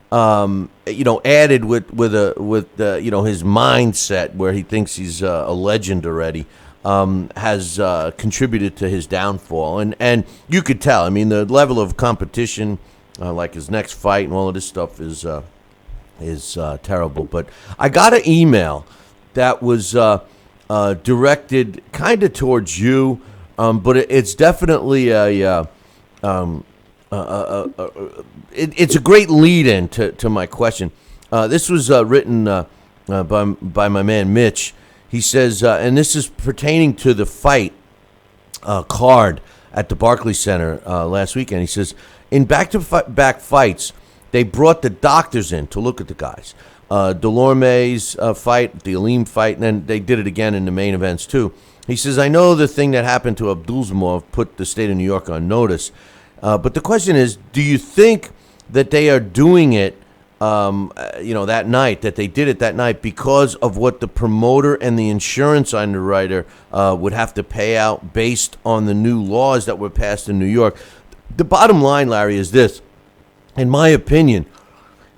added with his mindset where he thinks he's a legend already, has contributed to his downfall. And you could tell. I mean, the level of competition, like his next fight and all of this stuff, is terrible. But I got an email that was directed kind of towards you, but it's definitely it's a great lead-in to my question. This was written by my man Mitch. He says, and this is pertaining to the fight card at the Barclays Center last weekend. He says, in back-to-back fights, they brought the doctors in to look at the guys. Delorme's fight, the Aleem fight, and then they did it again in the main events too. He says, I know the thing that happened to Abdulzamov put the state of New York on notice, but the question is, do you think that they are doing it, that night, that they did it that night because of what the promoter and the insurance underwriter would have to pay out based on the new laws that were passed in New York? The bottom line, Larry, is this. In my opinion,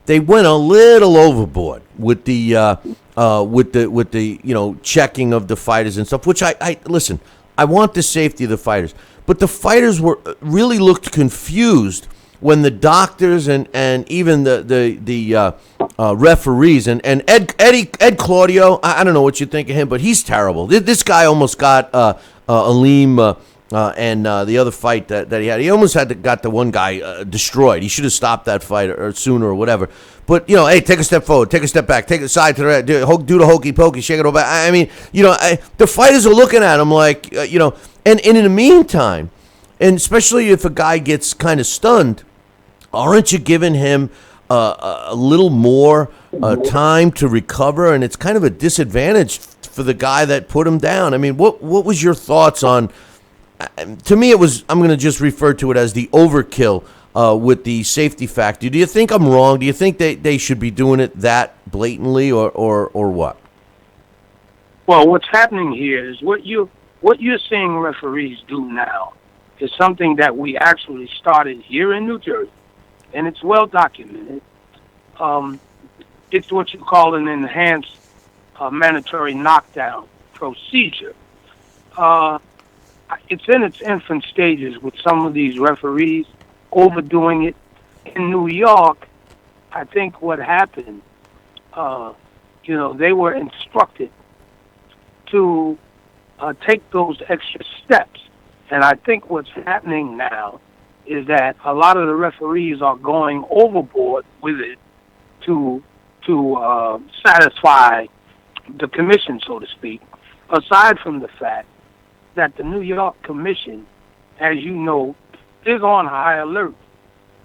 they went a little overboard with the checking of the fighters and stuff. Which I listen. I want the safety of the fighters, but the fighters really looked confused when the doctors and even the referees and Ed Claudio. I don't know what you think of him, but he's terrible. This guy almost got Aleem. And the other fight that he had, he almost got the one guy destroyed. He should have stopped that fight or sooner or whatever. But, hey, take a step forward, take a step back, take a side to the right, do the hokey pokey, shake it over. I mean, the fighters are looking at him like, and in the meantime, and especially if a guy gets kind of stunned, aren't you giving him a little more time to recover? And it's kind of a disadvantage for the guy that put him down. I mean, what was your thoughts on? To me, it was. I'm going to just refer to it as the overkill with the safety factor. Do you think I'm wrong? Do you think they should be doing it that blatantly, or what? Well, what's happening here is what you're seeing referees do now is something that we actually started here in New Jersey, and it's well documented. It's what you call an enhanced mandatory knockdown procedure. It's in its infant stages with some of these referees overdoing it. In New York, I think what happened, they were instructed to take those extra steps. And I think what's happening now is that a lot of the referees are going overboard with it to satisfy the commission, so to speak, aside from the fact that the New York Commission, as you know, is on high alert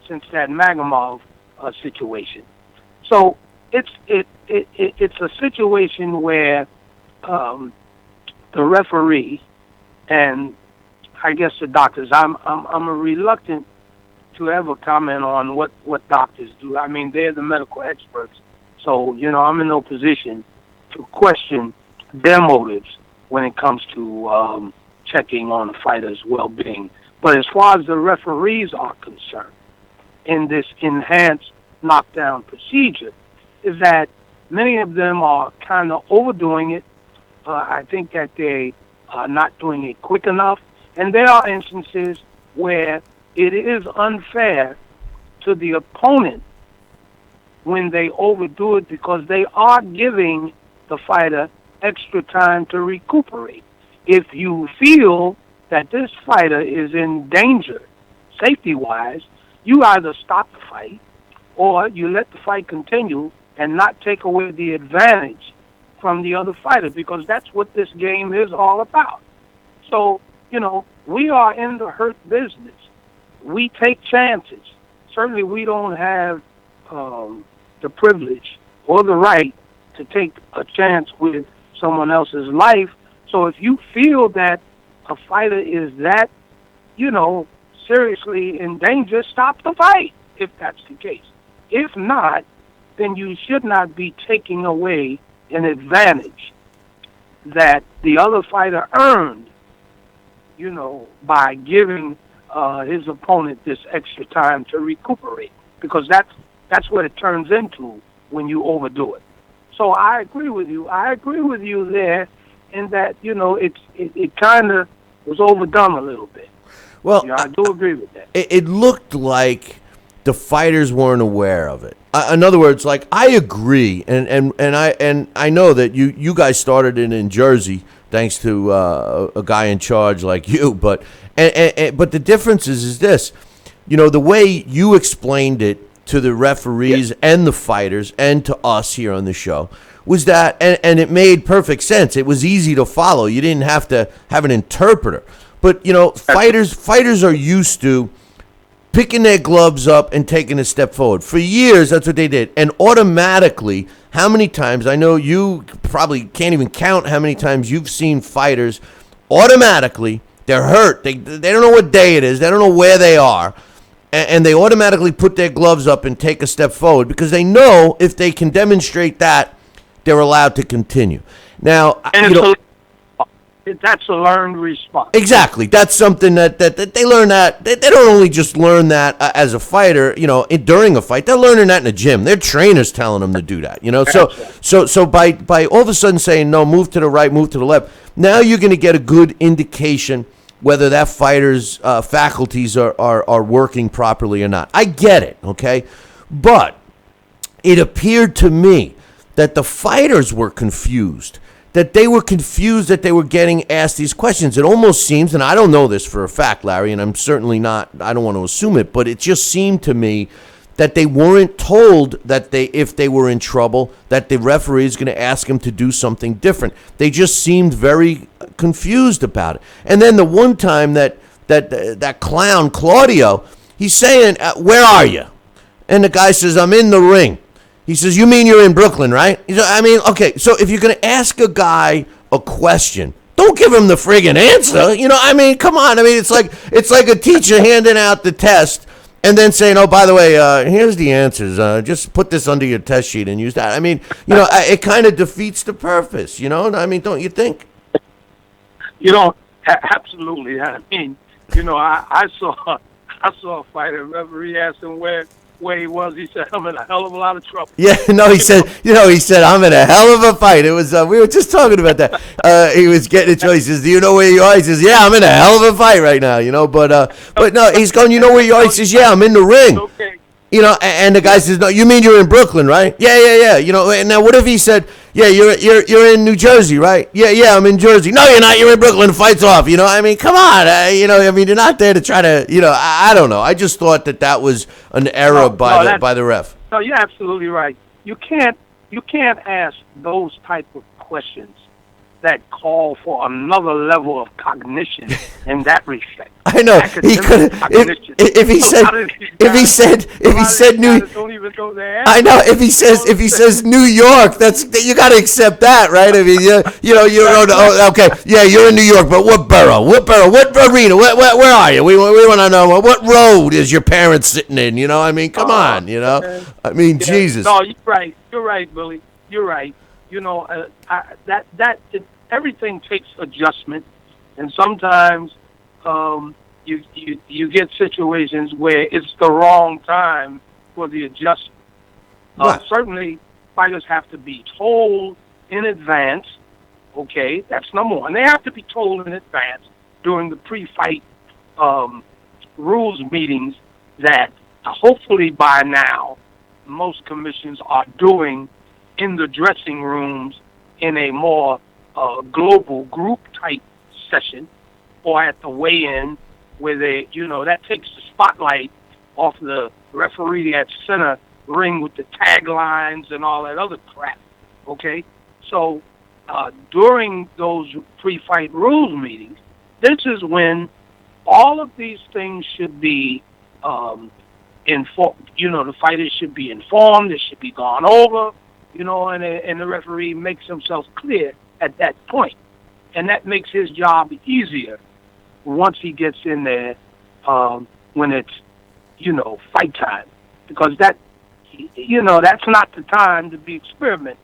since that Magomov situation. So it's a situation where the referee and I guess the doctors. I'm reluctant to ever comment on what doctors do. I mean, they're the medical experts, so I'm in no position to question their motives when it comes to checking on a fighter's well-being. But as far as the referees are concerned, in this enhanced knockdown procedure, is that many of them are kind of overdoing it. I think that they are not doing it quick enough. And there are instances where it is unfair to the opponent when they overdo it because they are giving the fighter extra time to recuperate. If you feel that this fighter is in danger, safety-wise, you either stop the fight or you let the fight continue and not take away the advantage from the other fighter, because that's what this game is all about. So, we are in the hurt business. We take chances. Certainly we don't have the privilege or the right to take a chance with someone else's life. So if you feel that a fighter is that, seriously in danger, stop the fight, if that's the case. If not, then you should not be taking away an advantage that the other fighter earned, by giving his opponent this extra time to recuperate, because that's what it turns into when you overdo it. So I agree with you. I agree with you there in that, it kind of was overdone a little bit. Well, I do agree with that. It looked like the fighters weren't aware of it. In other words, like, I agree, and I know that you guys started it in Jersey thanks to a guy in charge like you, but the difference is this, the way you explained it to the referees and the fighters and to us here on the show was that, and it made perfect sense. It was easy to follow. You didn't have to have an interpreter. But, fighters are used to picking their gloves up and taking a step forward. For years, that's what they did. And automatically, how many times, I know you probably can't even count how many times you've seen fighters automatically, they're hurt. They don't know what day it is. They don't know where they are. And they automatically put their gloves up and take a step forward because they know if they can demonstrate that, they're allowed to continue. Now, that's a learned response. Exactly. That's something that they learn that. They don't only just learn that as a fighter, during a fight. They're learning that in the gym. Their trainers telling them to do that, So by all of a sudden saying, no, move to the right, move to the left, now you're going to get a good indication whether that fighter's faculties are working properly or not. I get it, okay? But it appeared to me that the fighters were confused. That they were confused that they were getting asked these questions. It almost seems, and I don't know this for a fact, Larry, and I'm certainly not, I don't want to assume it, but it just seemed to me that they weren't told that if they were in trouble, that the referee is going to ask them to do something different. They just seemed very confused about it. And then the one time that clown, Claudio, he's saying, where are you? And the guy says, I'm in the ring. He says, you mean you're in Brooklyn, right? Okay, so if you're going to ask a guy a question, don't give him the friggin' answer. Come on. It's like a teacher handing out the test and then saying, oh, by the way, here's the answers. Just put this under your test sheet and use that. It kind of defeats the purpose, don't you think? Absolutely. I saw a fighter, referee asked him where he was. He said, I'm in a hell of a lot of trouble. Yeah, no, he said, I'm in a hell of a fight. It was, we were just talking about that. He was getting it. He says, do you know where you are? He says, yeah, I'm in a hell of a fight right now, but no, he's going, you know where you are? He says, yeah, I'm in the ring. Okay. And the guy says, no, you mean you're in Brooklyn, right? Yeah. And now what if he said, yeah, you're in New Jersey, right? Yeah, I'm in Jersey. No, you're not. You're in Brooklyn. Fight's off. Come on. You're not there to try to, I don't know. I just thought that was an error by the ref. No, you're absolutely right. You can't ask those type of questions that call for another level of cognition in that respect. I know he could if he said New. Don't even go there. I know if he says New York, you got to accept that, right? Okay, yeah, you're in New York, but what borough? What arena? Where are you? We want to know what road is your parents sitting in? Come on, Jesus. No, you're right. You're right, Billy. You're right. everything takes adjustment, and sometimes you get situations where it's the wrong time for the adjustment. Right. Certainly, fighters have to be told in advance. Okay, that's number one. They have to be told in advance during the pre-fight rules meetings that hopefully by now most commissions are doing in the dressing rooms in a more global group type session, or at the weigh-in where they, that takes the spotlight off the referee at center ring with the taglines and all that other crap. Okay, so during those pre-fight rules meetings, this is when all of these things should be informed. The fighters should be informed. It should be gone over. And the referee makes himself clear at that point, and that makes his job easier once he gets in there when it's fight time, because that's not the time to be experimenting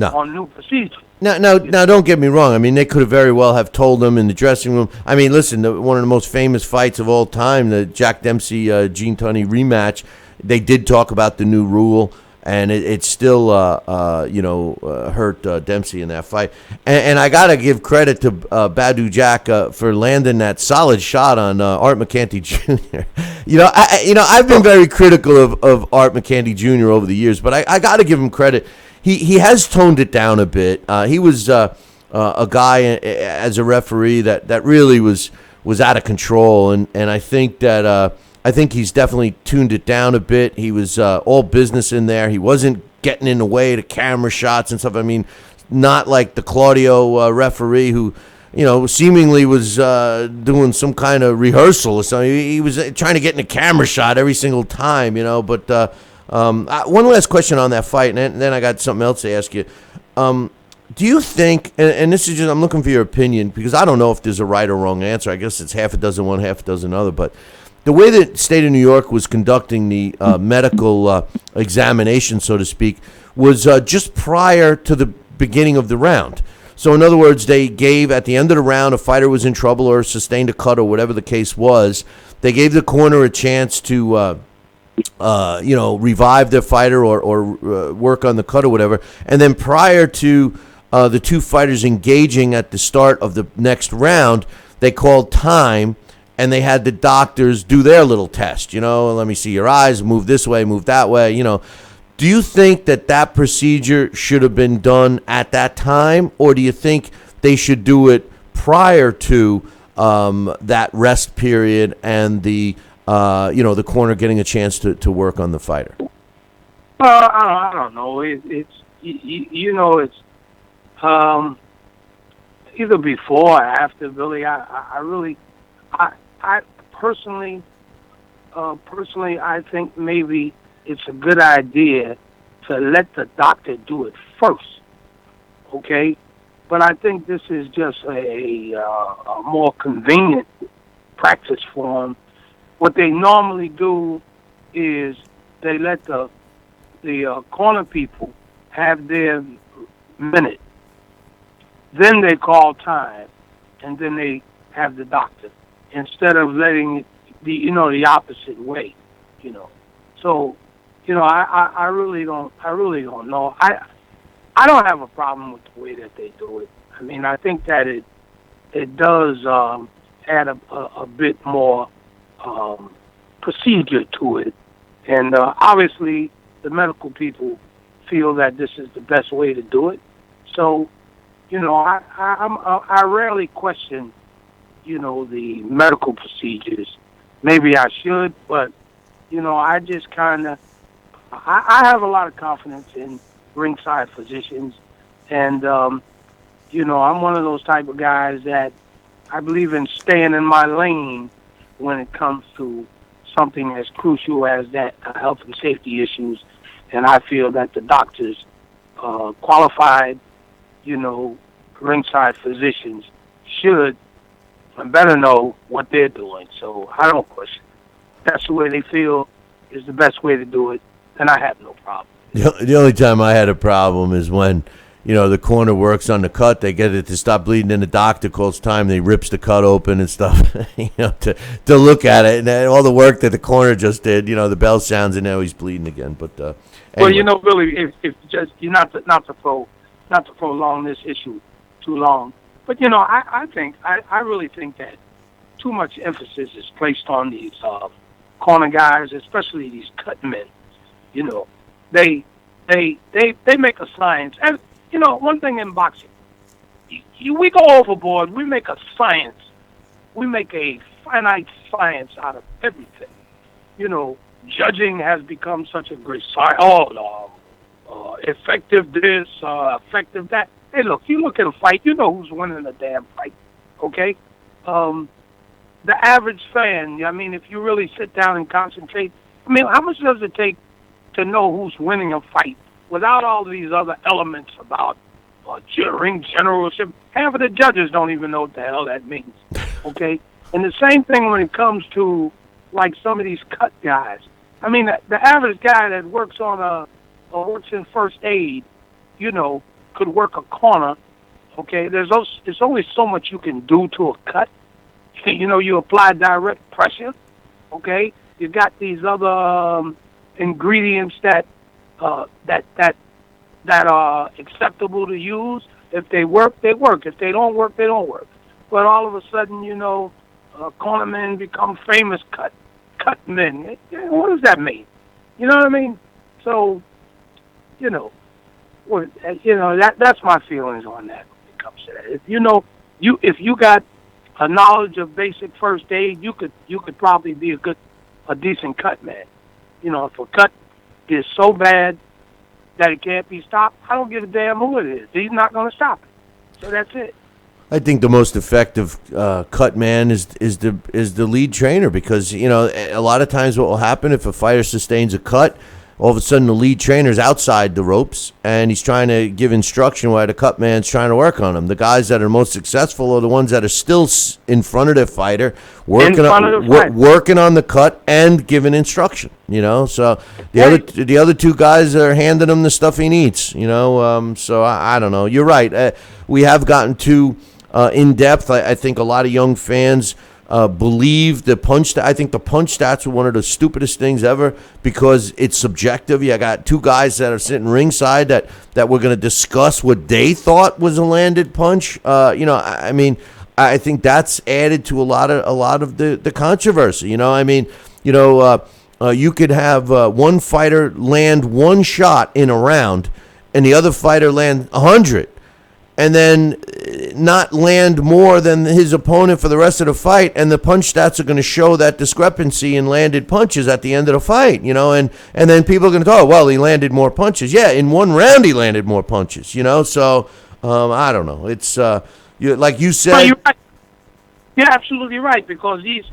on new procedures. Now, don't get me wrong. I mean, they could have very well have told them in the dressing room. I mean, listen, one of the most famous fights of all time, the Jack Dempsey Gene Tunney rematch, they did talk about the new rule, and it still hurt Dempsey in that fight. And I got to give credit to Badu Jack for landing that solid shot on Art McCanty Jr. I've been very critical of Art McCanty Jr. over the years, but I got to give him credit. He has toned it down a bit. He was a guy as a referee that really was out of control, and I think that I think he's definitely tuned it down a bit. He was all business in there. He wasn't getting in the way to camera shots and stuff. I mean, not like the Claudio referee who seemingly was doing some kind of rehearsal or something. He was trying to get in a camera shot every single time, but. One last question on that fight, and then I got something else to ask you. Do you think, and this is just, I'm looking for your opinion, because I don't know if there's a right or wrong answer. I guess it's half a dozen one, half a dozen other, but the way the state of New York was conducting the medical examination, so to speak, was just prior to the beginning of the round. So in other words, they gave, at the end of the round, a fighter was in trouble or sustained a cut or whatever the case was, they gave the corner a chance to revive their fighter or work on the cut or whatever. And then prior to the two fighters engaging at the start of the next round, they called time, and they had the doctors do their little test. Let me see your eyes, move this way, move that way. Do you think that procedure should have been done at that time, or do you think they should do it prior to that rest period and the corner getting a chance to work on the fighter? Well, I don't know. It's either before or after, Billy. I personally, I think maybe it's a good idea to let the doctor do it first. Okay, but I think this is just a more convenient practice form. What they normally do is they let the corner people have their minute. Then they call time, and then they have the doctor, instead of letting it be, the opposite way, So, I really don't know. I don't have a problem with the way that they do it. I mean, I think that it does add a bit more procedure to it, and obviously the medical people feel that this is the best way to do it. So, I rarely question, the medical procedures. Maybe I should, but I just kind of I have a lot of confidence in ringside physicians, and I'm one of those type of guys that I believe in staying in my lane when it comes to something as crucial as that health and safety issues, and I feel that the doctors, qualified, ringside physicians, should and better know what they're doing. So I don't question. That's the way they feel is the best way to do it, then I have no problem. The only time I had a problem is when the corner works on the cut. They get it to stop bleeding, and the doctor calls time. And he rips the cut open and stuff, to look at it. And then all the work that the corner just did, the bell sounds, and now he's bleeding again. But anyway. Well, Billy, if just not to prolong this issue too long, but I really think that too much emphasis is placed on these corner guys, especially these cut men. They make a science, and one thing in boxing, we go overboard. We make a science. We make a finite science out of everything. Judging has become such a great science. Effective this, effective that. Hey, look, you look at a fight, you know who's winning the damn fight, okay? The average fan, if you really sit down and concentrate, how much does it take to know who's winning a fight without all these other elements about ring generalship? Half of the judges don't even know what the hell that means, okay? And the same thing when it comes to, like, some of these cut guys. The average guy that works works in first aid, could work a corner, okay? There's only so much you can do to a cut. You apply direct pressure, okay? You got these other ingredients that are acceptable to use. If they work, they work. If they don't work, they don't work. But all of a sudden, cornermen become famous cut men. What does that mean? You know what I mean? So, that's my feelings on that when it comes to that. If you got a knowledge of basic first aid, you could probably be a decent cut man. If a cut is so bad that it can't be stopped, I don't give a damn who it is. He's not going to stop it. So that's it. I think the most effective cut man is the lead trainer, because a lot of times what will happen if a fighter sustains a cut, all of a sudden the lead trainer's outside the ropes and he's trying to give instruction while the cut man's trying to work on him. The guys that are most successful are the ones that are still in front of their fighter, working on the cut and giving instruction. So the other two guys are handing him the stuff he needs. So I don't know. You're right. We have gotten too in depth. I think a lot of young fans believe the punch. I think the punch stats are one of the stupidest things ever, because it's subjective. I got two guys that are sitting ringside that we're going to discuss what they thought was a landed punch. I think that's added to a lot of the controversy. You could have one fighter land one shot in a round, and the other fighter land 100. And then not land more than his opponent for the rest of the fight, and the punch stats are going to show that discrepancy in landed punches at the end of the fight, and then people are going to go, oh, well, he landed more punches. Yeah, in one round he landed more punches, so I don't know. It's like you said. Well, you're right. You're absolutely right, because these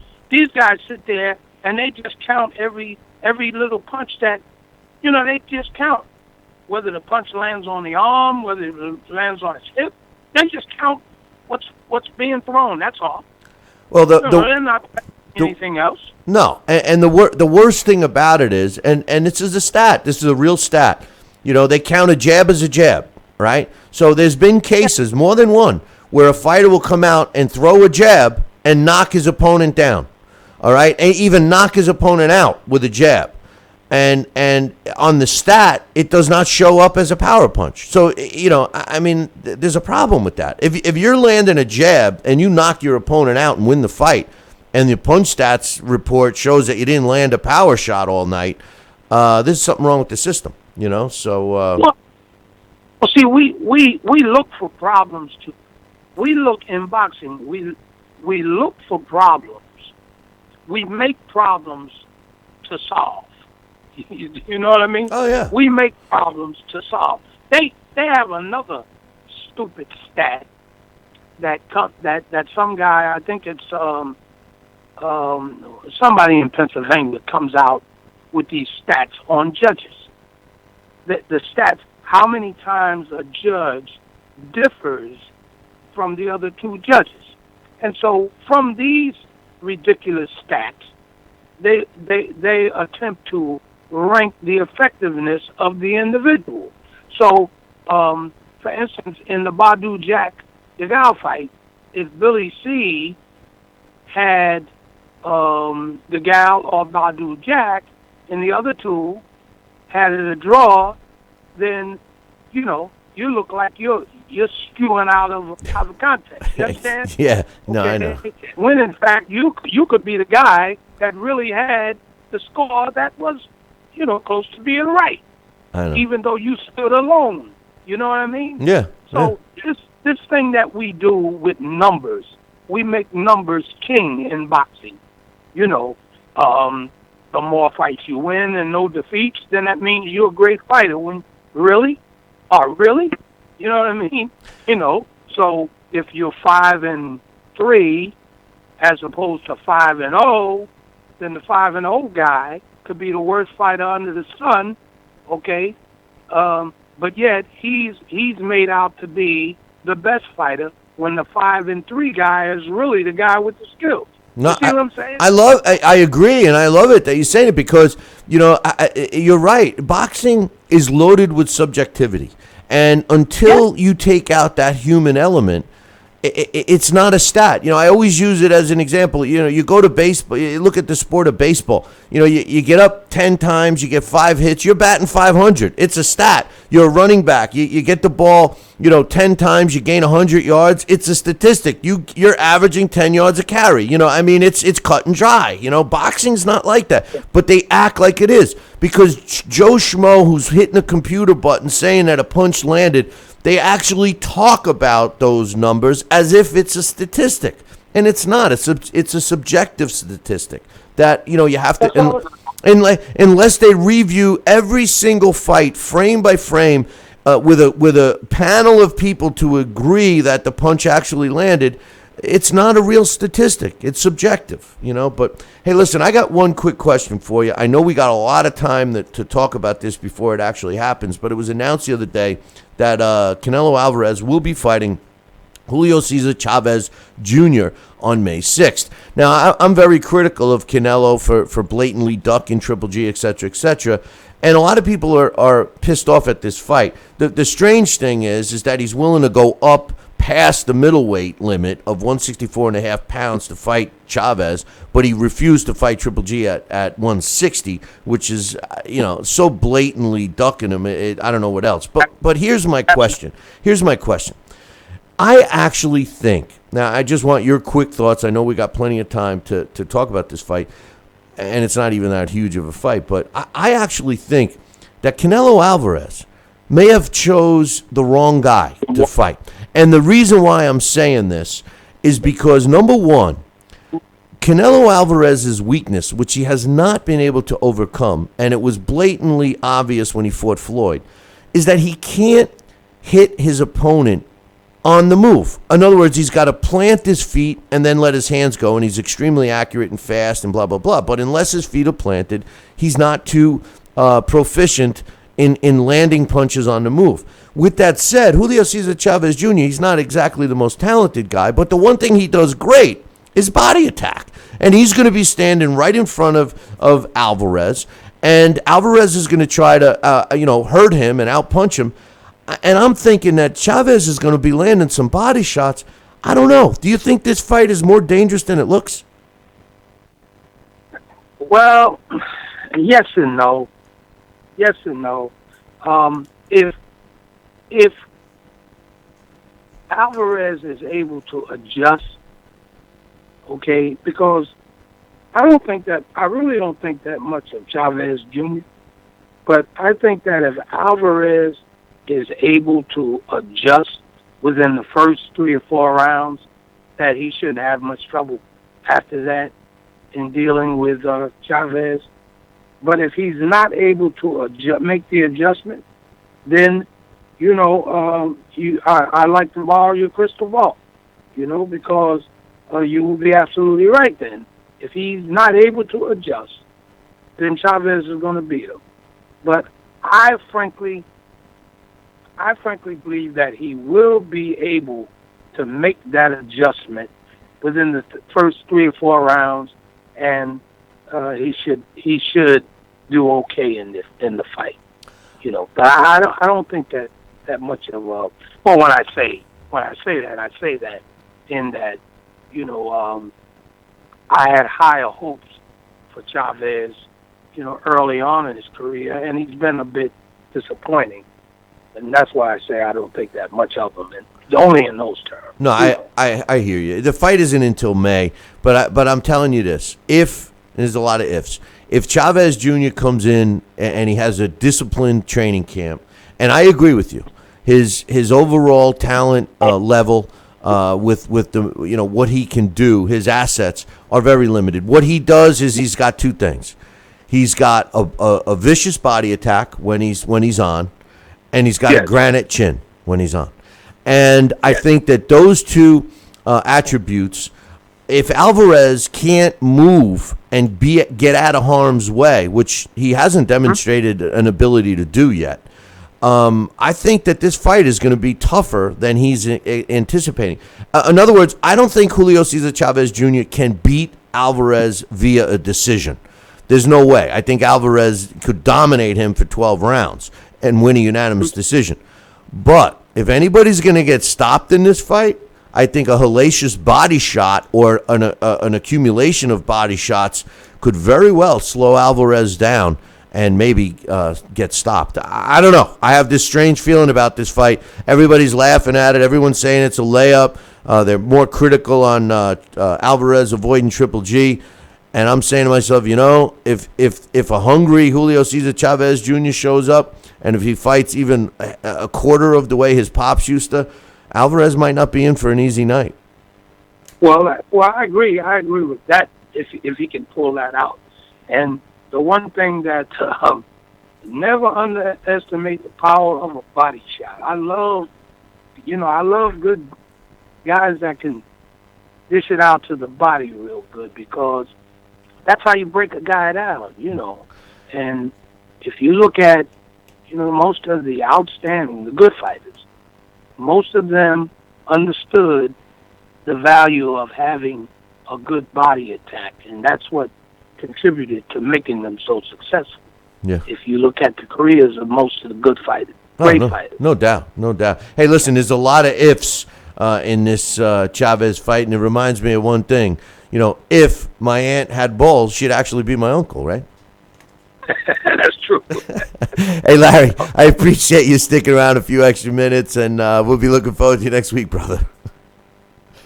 guys sit there and they just count every little punch that, they just count. Whether the punch lands on the arm, whether it lands on his hip, they just count what's being thrown. That's all. Well, they're not anything else. No, and the worst thing about it is, and this is a stat. This is a real stat. They count a jab as a jab, right? So there's been cases, more than one, where a fighter will come out and throw a jab and knock his opponent down, all right, and even knock his opponent out with a jab. And on the stat, it does not show up as a power punch. So, there's a problem with that. If you're landing a jab and you knock your opponent out and win the fight, and the punch stats report shows that you didn't land a power shot all night, there's something wrong with the system, So, well, see, we look for problems too. We look in boxing. We look for problems. We make problems to solve. You know what I mean? Oh, yeah. We make problems to solve. They have another stupid stat that some guy, I think it's somebody in Pennsylvania, comes out with these stats on judges. The stats, how many times a judge differs from the other two judges. And so from these ridiculous stats, they attempt to rank the effectiveness of the individual. So for instance, in the Badu Jack Degal fight, if Billy C had Degal or Badu Jack, and the other two had it a draw, then you look like you're skewing out of context. You understand? Yeah, no, I know. When in fact you could be the guy that really had the score that was, close to being right, I know. even though you stood alone. You know what I mean? Yeah. So this thing that we do with numbers, we make numbers king in boxing. The more fights you win and no defeats, then that means you're a great fighter. When really? Oh, really? You know what I mean? So if you're 5-3 as opposed to 5-0, then the 5-0 guy could be the worst fighter under the sun, okay? But yet he's made out to be the best fighter when the 5-3 guy is really the guy with the skills. No, you see what I'm saying? I agree, and I love it that you're saying it because, you're right. Boxing is loaded with subjectivity. And until you take out that human element, it's not a stat. I always use it as an example. You go to baseball, you look at the sport of baseball. You get up 10 times, you get 5 hits, you're batting 500. It's a stat. You're a running back. You get the ball, 10 times, you gain 100 yards. It's a statistic. You're averaging 10 yards a carry. It's cut and dry. Boxing's not like that, but they act like it is because Joe Schmo, who's hitting a computer button saying that a punch landed, they actually talk about those numbers as if it's a statistic, and it's not. It's a subjective statistic that you have to, unless they review every single fight frame by frame with a panel of people to agree that the punch actually landed. It's not a real statistic. It's subjective, But hey, listen, I got one quick question for you. I know we got a lot of time to talk about this before it actually happens, but it was announced the other day that Canelo Alvarez will be fighting Julio Cesar Chavez Jr. on May 6th. Now, I'm very critical of Canelo for blatantly ducking Triple G, et cetera, and a lot of people are pissed off at this fight. The strange thing is that he's willing to go up past the middleweight limit of 164.5 pounds to fight Chavez, but he refused to fight Triple G at 160, which is, so blatantly ducking him. I don't know what else. But here's my question. I actually think, now I just want your quick thoughts. I know we got plenty of time to talk about this fight, and it's not even that huge of a fight, but I actually think that Canelo Alvarez may have chose the wrong guy to fight. And the reason why I'm saying this is because, number one, Canelo Alvarez's weakness, which he has not been able to overcome, and it was blatantly obvious when he fought Floyd, is that he can't hit his opponent on the move. In other words, he's got to plant his feet and then let his hands go, and he's extremely accurate and fast and blah, blah, blah. But unless his feet are planted, he's not too proficient in landing punches on the move. With that said, Julio Cesar Chavez Jr., he's not exactly the most talented guy, but the one thing he does great is body attack. And he's going to be standing right in front of Alvarez, and Alvarez is going to try to hurt him and outpunch him. And I'm thinking that Chavez is going to be landing some body shots. I don't know. Do you think this fight is more dangerous than it looks? Well, yes and no. Yes and no. If Alvarez is able to adjust, okay, because I really don't think that much of Chavez Jr., but I think that if Alvarez is able to adjust within the first 3 or 4 rounds, that he shouldn't have much trouble after that in dealing with Chavez. But if he's not able to make the adjustment, then, I like to borrow your crystal ball, because you will be absolutely right then. If he's not able to adjust, then Chavez is going to beat him. But I frankly believe that he will be able to make that adjustment within the first 3 or 4 rounds, and he should do okay in the fight. But I don't think that that much of a. Well, when I say that, I say that in that, I had higher hopes for Chavez, early on in his career, and he's been a bit disappointing. And that's why I say I don't think that much of him, and only in those terms. No, I hear you. The fight isn't until May, but I'm telling you this: if there's a lot of ifs, if Chavez Jr. comes in and he has a disciplined training camp, and I agree with you, his overall talent level with the what he can do, his assets are very limited. What he does is he's got two things: he's got a vicious body attack when he's on, and he's got a granite chin when he's on. And I think that those two attributes, if Alvarez can't move and get out of harm's way, which he hasn't demonstrated an ability to do yet, I think that this fight is going to be tougher than he's anticipating. In other words, I don't think Julio Cesar Chavez Jr. can beat Alvarez via a decision. There's no way. I think Alvarez could dominate him for 12 rounds and win a unanimous decision. But if anybody's going to get stopped in this fight, I think a hellacious body shot or an accumulation of body shots could very well slow Alvarez down and maybe get stopped. I don't know. I have this strange feeling about this fight. Everybody's laughing at it. Everyone's saying it's a layup. They're more critical on Alvarez avoiding Triple G. And I'm saying to myself, if a hungry Julio Cesar Chavez Jr. shows up, and if he fights even a quarter of the way his pops used to, Alvarez might not be in for an easy night. Well, I agree. I agree with that if he can pull that out. And the one thing that never underestimate the power of a body shot. I love good guys that can dish it out to the body real good, because that's how you break a guy down, And if you look at, most of the the good fighters, most of them understood the value of having a good body attack, and that's what contributed to making them so successful. Yeah. If you look at the careers of most of the good fighters, fighters. No doubt. Hey, listen, there's a lot of ifs in this Chavez fight, and it reminds me of one thing. If my aunt had balls, she'd actually be my uncle, right? That's true. Hey, Larry, I appreciate you sticking around a few extra minutes, and we'll be looking forward to you next week, brother.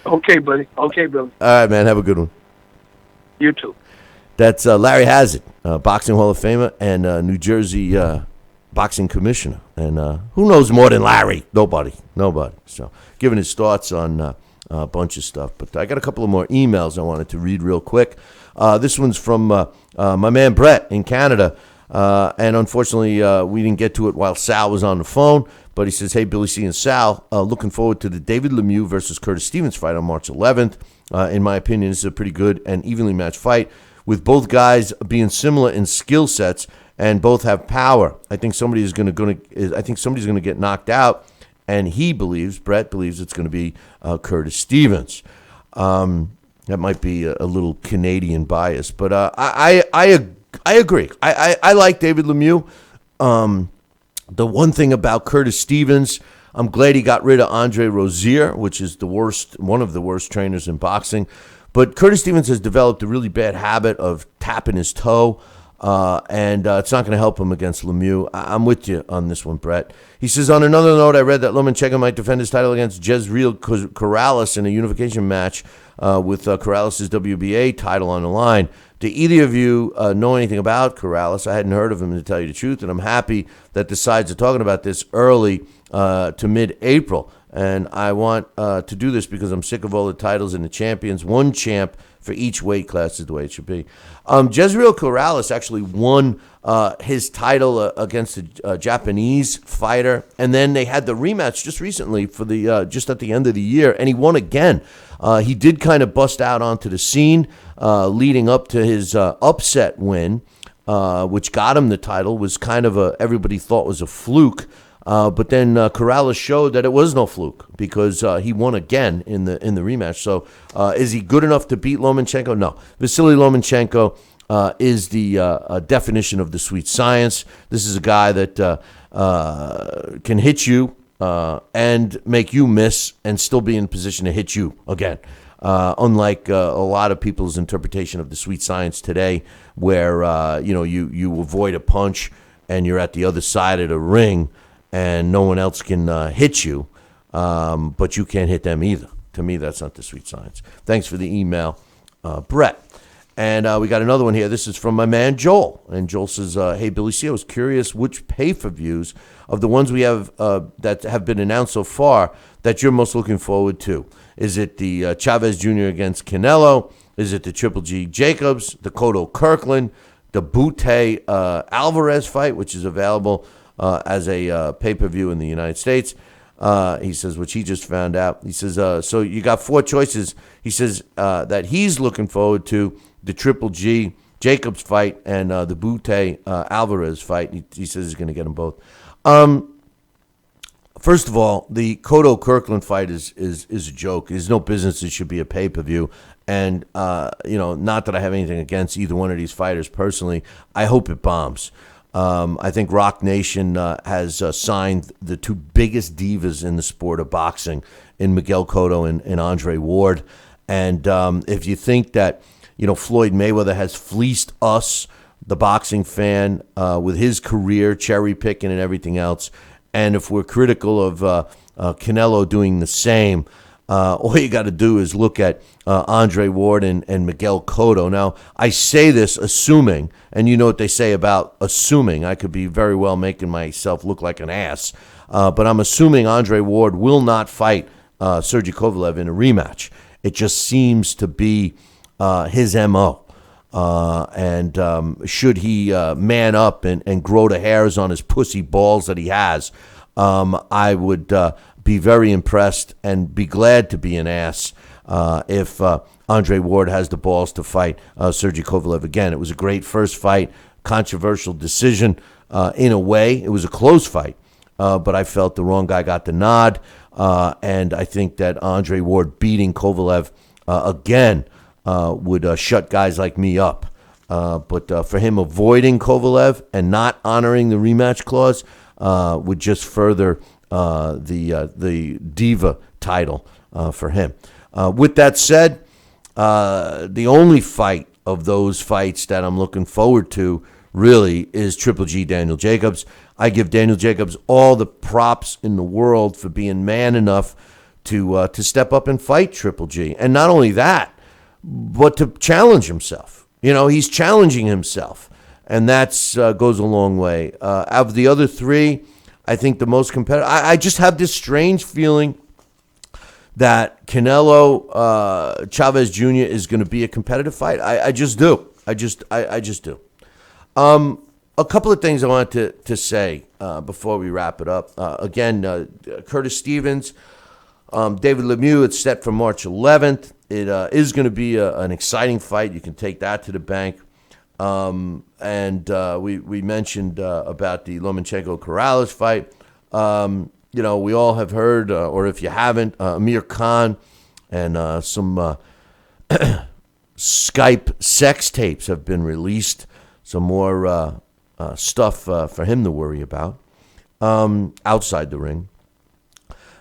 Okay, buddy. Okay, Billy. All right, man. Have a good one. You too. That's Larry Hazard, Boxing Hall of Famer and New Jersey boxing commissioner. And who knows more than Larry? Nobody. So giving his thoughts on a bunch of stuff. But I got a couple of more emails I wanted to read real quick. This one's from my man Brett in Canada. And unfortunately, we didn't get to it while Sal was on the phone. But he says, hey, Billy C. and Sal, looking forward to the David Lemieux versus Curtis Stevens fight on March 11th. In my opinion, this is a pretty good and evenly matched fight, with both guys being similar in skill sets and both have power. I think somebody's going to get knocked out, and Brett believes it's going to be Curtis Stevens. That might be a little Canadian bias, but I agree. I like David Lemieux. The one thing about Curtis Stevens, I'm glad he got rid of Andre Rozier, which is one of the worst trainers in boxing. But Curtis Stevens has developed a really bad habit of tapping his toe, and it's not going to help him against Lemieux. I'm with you on this one, Brett. He says, on another note, I read that Lomachenko might defend his title against Jezreel Corrales in a unification match with Corrales' WBA title on the line. Do either of you know anything about Corrales? I hadn't heard of him, to tell you the truth, and I'm happy that the sides are talking about this early to mid-April. And I want to do this because I'm sick of all the titles and the champions. One champ for each weight class is the way it should be. Jezreel Corrales actually won his title against a Japanese fighter, and then they had the rematch just recently for the just at the end of the year, and he won again. He did kind of bust out onto the scene leading up to his upset win, which got him the title. Was kind of everybody thought was a fluke. But then Corrales showed that it was no fluke because he won again in the rematch. So is he good enough to beat Lomachenko? No. Vasily Lomachenko is the definition of the sweet science. This is a guy that can hit you and make you miss and still be in position to hit you again. Unlike a lot of people's interpretation of the sweet science today, where you avoid a punch and you're at the other side of the ring and no one else can hit you, but you can't hit them either. To me, that's not the sweet science. Thanks for the email, Brett. And we got another one here. This is from my man Joel. And Joel says, hey, Billy C, I was curious which pay-per-views of the ones we have that have been announced so far that you're most looking forward to. Is it the Chavez Jr. against Canelo? Is it the Triple G Jacobs, the Cotto Kirkland, the Butte Alvarez fight, which is available as a pay-per-view in the United States? He says, which he just found out. He says, so you got 4 choices. He says that he's looking forward to the Triple G Jacobs fight and the Butte Alvarez fight. He says he's going to get them both. First of all, the Cotto Kirkland fight is a joke. There's no business it should be a pay-per-view. And, not that I have anything against either one of these fighters personally. I hope it bombs. I think Rock Nation has signed the 2 biggest divas in the sport of boxing in Miguel Cotto and Andre Ward. And if you think that, Floyd Mayweather has fleeced us, the boxing fan, with his career, cherry picking and everything else, and if we're critical of Canelo doing the same, all you got to do is look at Andre Ward and Miguel Cotto. Now, I say this assuming, and you know what they say about assuming. I could be very well making myself look like an ass, but I'm assuming Andre Ward will not fight Sergey Kovalev in a rematch. It just seems to be his M.O. And should he man up and grow the hairs on his pussy balls that he has, I would be very impressed and be glad to be an ass if Andre Ward has the balls to fight Sergey Kovalev again. It was a great first fight, controversial decision in a way. It was a close fight, but I felt the wrong guy got the nod, and I think that Andre Ward beating Kovalev again would shut guys like me up. But for him avoiding Kovalev and not honoring the rematch clause would just further the diva title for him. With that said, the only fight of those fights that I'm looking forward to really is Triple G Daniel Jacobs. I give Daniel Jacobs all the props in the world for being man enough to step up and fight Triple G. And not only that, but to challenge himself. He's challenging himself, and that goes a long way. Of the other 3, I think the most competitive. I just have this strange feeling that Canelo Chavez Jr. is going to be a competitive fight. I just do. I just do. A couple of things I wanted to say before we wrap it up. Again, Curtis Stevens, David Lemieux, it's set for March 11th. It is going to be an exciting fight. You can take that to the bank. And we mentioned about the Lomachenko-Corrales fight. We all have heard, or if you haven't, Amir Khan and some Skype sex tapes have been released. Some more stuff for him to worry about outside the ring.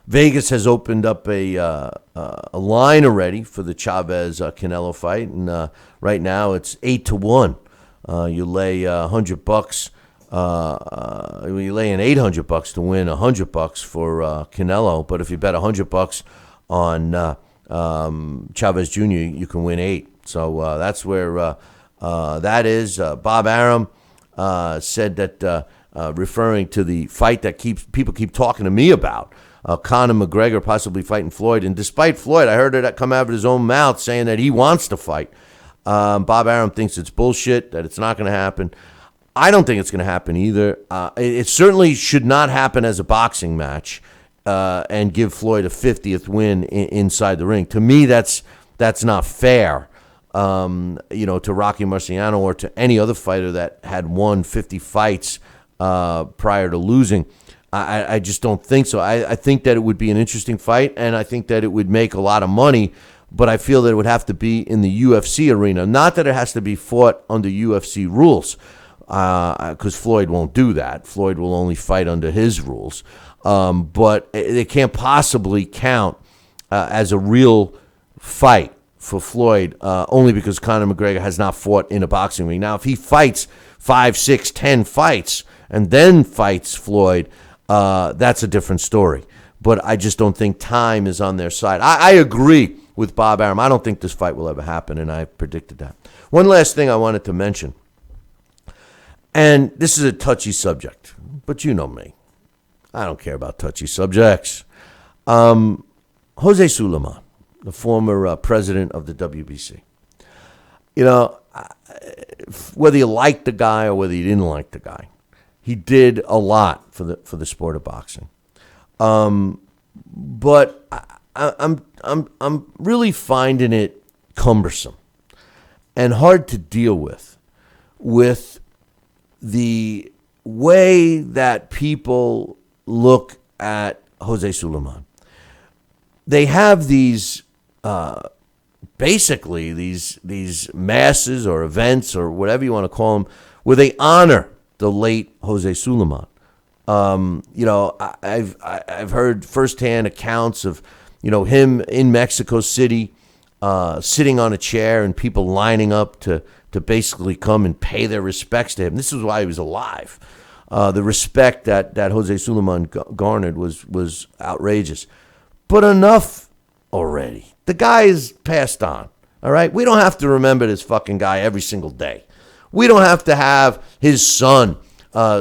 Vegas has opened up a line already for the Chavez Canelo fight, and right now it's 8-1. You lay $100. You lay in $800 to win $100 for Canelo, but if you bet $100 on Chavez Jr., you can win 8. So that's where that is. Bob Arum said that referring to the fight that people keep talking to me about. Conor McGregor possibly fighting Floyd. And despite Floyd, I heard it come out of his own mouth saying that he wants to fight. Bob Arum thinks it's bullshit, that it's not going to happen. I don't think it's going to happen either. It certainly should not happen as a boxing match and give Floyd a 50th win inside the ring. To me, that's not fair, to Rocky Marciano or to any other fighter that had won 50 fights prior to losing. I just don't think so. I think that it would be an interesting fight, and I think that it would make a lot of money, but I feel that it would have to be in the UFC arena. Not that it has to be fought under UFC rules. because Floyd won't do that. Floyd will only fight under his rules. But it can't possibly count as a real fight for Floyd, only because Conor McGregor has not fought in a boxing ring. Now, if he fights 5, 6, 10 fights and then fights Floyd, that's a different story. But I just don't think time is on their side. I agree with Bob Arum. I don't think this fight will ever happen, and I predicted that. One last thing I wanted to mention, and this is a touchy subject, but you know me. I don't care about touchy subjects. Jose Sulaiman, the former president of the WBC. You know, whether you like the guy or whether you didn't like the guy, he did a lot for the sport of boxing. But I'm really finding it cumbersome and hard to deal with the way that people look at Jose Sulaiman. They have these basically these masses or events or whatever you want to call them, where they honor the late Jose Sulaiman. You know, I've heard firsthand accounts of, you know, him in Mexico City, sitting on a chair and people lining up to basically come and pay their respects to him. This is why he was alive. The respect that Jose Sulaiman garnered was outrageous. But enough already. The guy is passed on, all right? We don't have to remember this fucking guy every single day. We don't have to have his son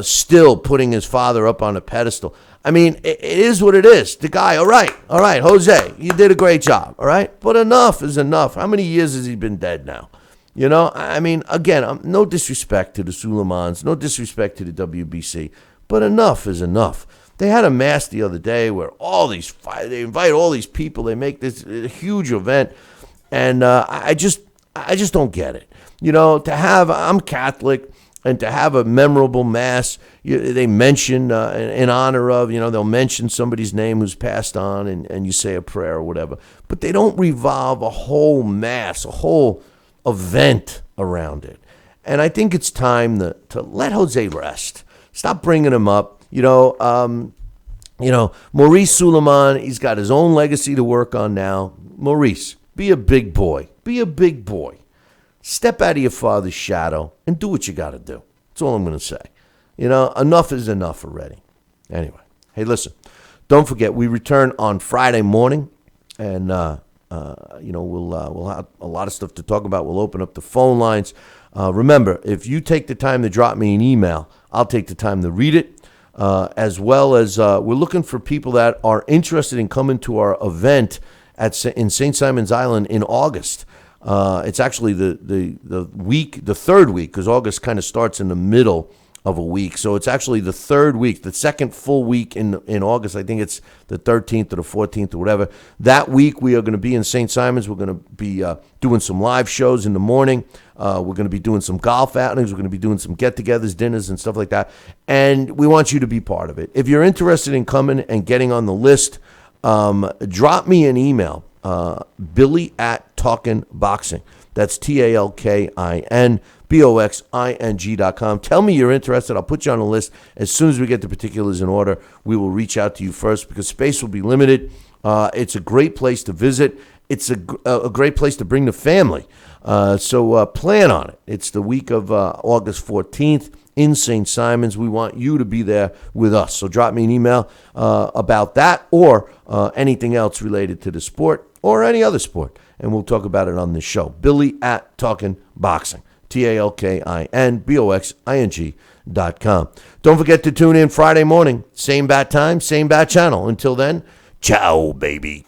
still putting his father up on a pedestal. I mean, it is what it is. The guy, all right, Jose, you did a great job, all right? But enough is enough. How many years has he been dead now? You know, I mean, again, no disrespect to the Suleimans, no disrespect to the WBC, but enough is enough. They had a mass the other day where they invite all these people, they make this huge event, and I just don't get it. You know, I'm Catholic, and to have a memorable mass, they mention in honor of, you know, they'll mention somebody's name who's passed on, and you say a prayer or whatever. But they don't revolve a whole mass, a whole event around it. And I think it's time to let Jose rest. Stop bringing him up. You know, Maurice Sulaiman, he's got his own legacy to work on now. Maurice, be a big boy. Be a big boy. Step out of your father's shadow and do what you got to do. That's all I'm going to say. You know, enough is enough already. Anyway, hey, listen, don't forget, we return on Friday morning, and, you know, we'll have a lot of stuff to talk about. We'll open up the phone lines. Remember, if you take the time to drop me an email, I'll take the time to read it, as well as we're looking for people that are interested in coming to our event in St. Simon's Island in August. It's actually the third week, because August kind of starts in the middle of a week. So it's actually the third week, the second full week in August. I think it's the 13th or the 14th or whatever. That week we are going to be in St. Simon's. We're going to be doing some live shows in the morning. We're going to be doing some golf outings. We're going to be doing some get-togethers, dinners, and stuff like that. And we want you to be part of it. If you're interested in coming and getting on the list, drop me an email. Billy at Talkin' Boxing. That's TalkinBoxing.com. Tell me you're interested. I'll put you on the list. As soon as we get the particulars in order, we will reach out to you first, because space will be limited. It's a great place to visit. It's a great place to bring the family. So plan on it. It's the week of August 14th in St. Simon's. We want you to be there with us. So drop me an email about that, or anything else related to the sport or any other sport, and we'll talk about it on this show. Billy at Talkin' Boxing. TalkinBoxing.com. Don't forget to tune in Friday morning. Same bat time, same bat channel. Until then, ciao, baby.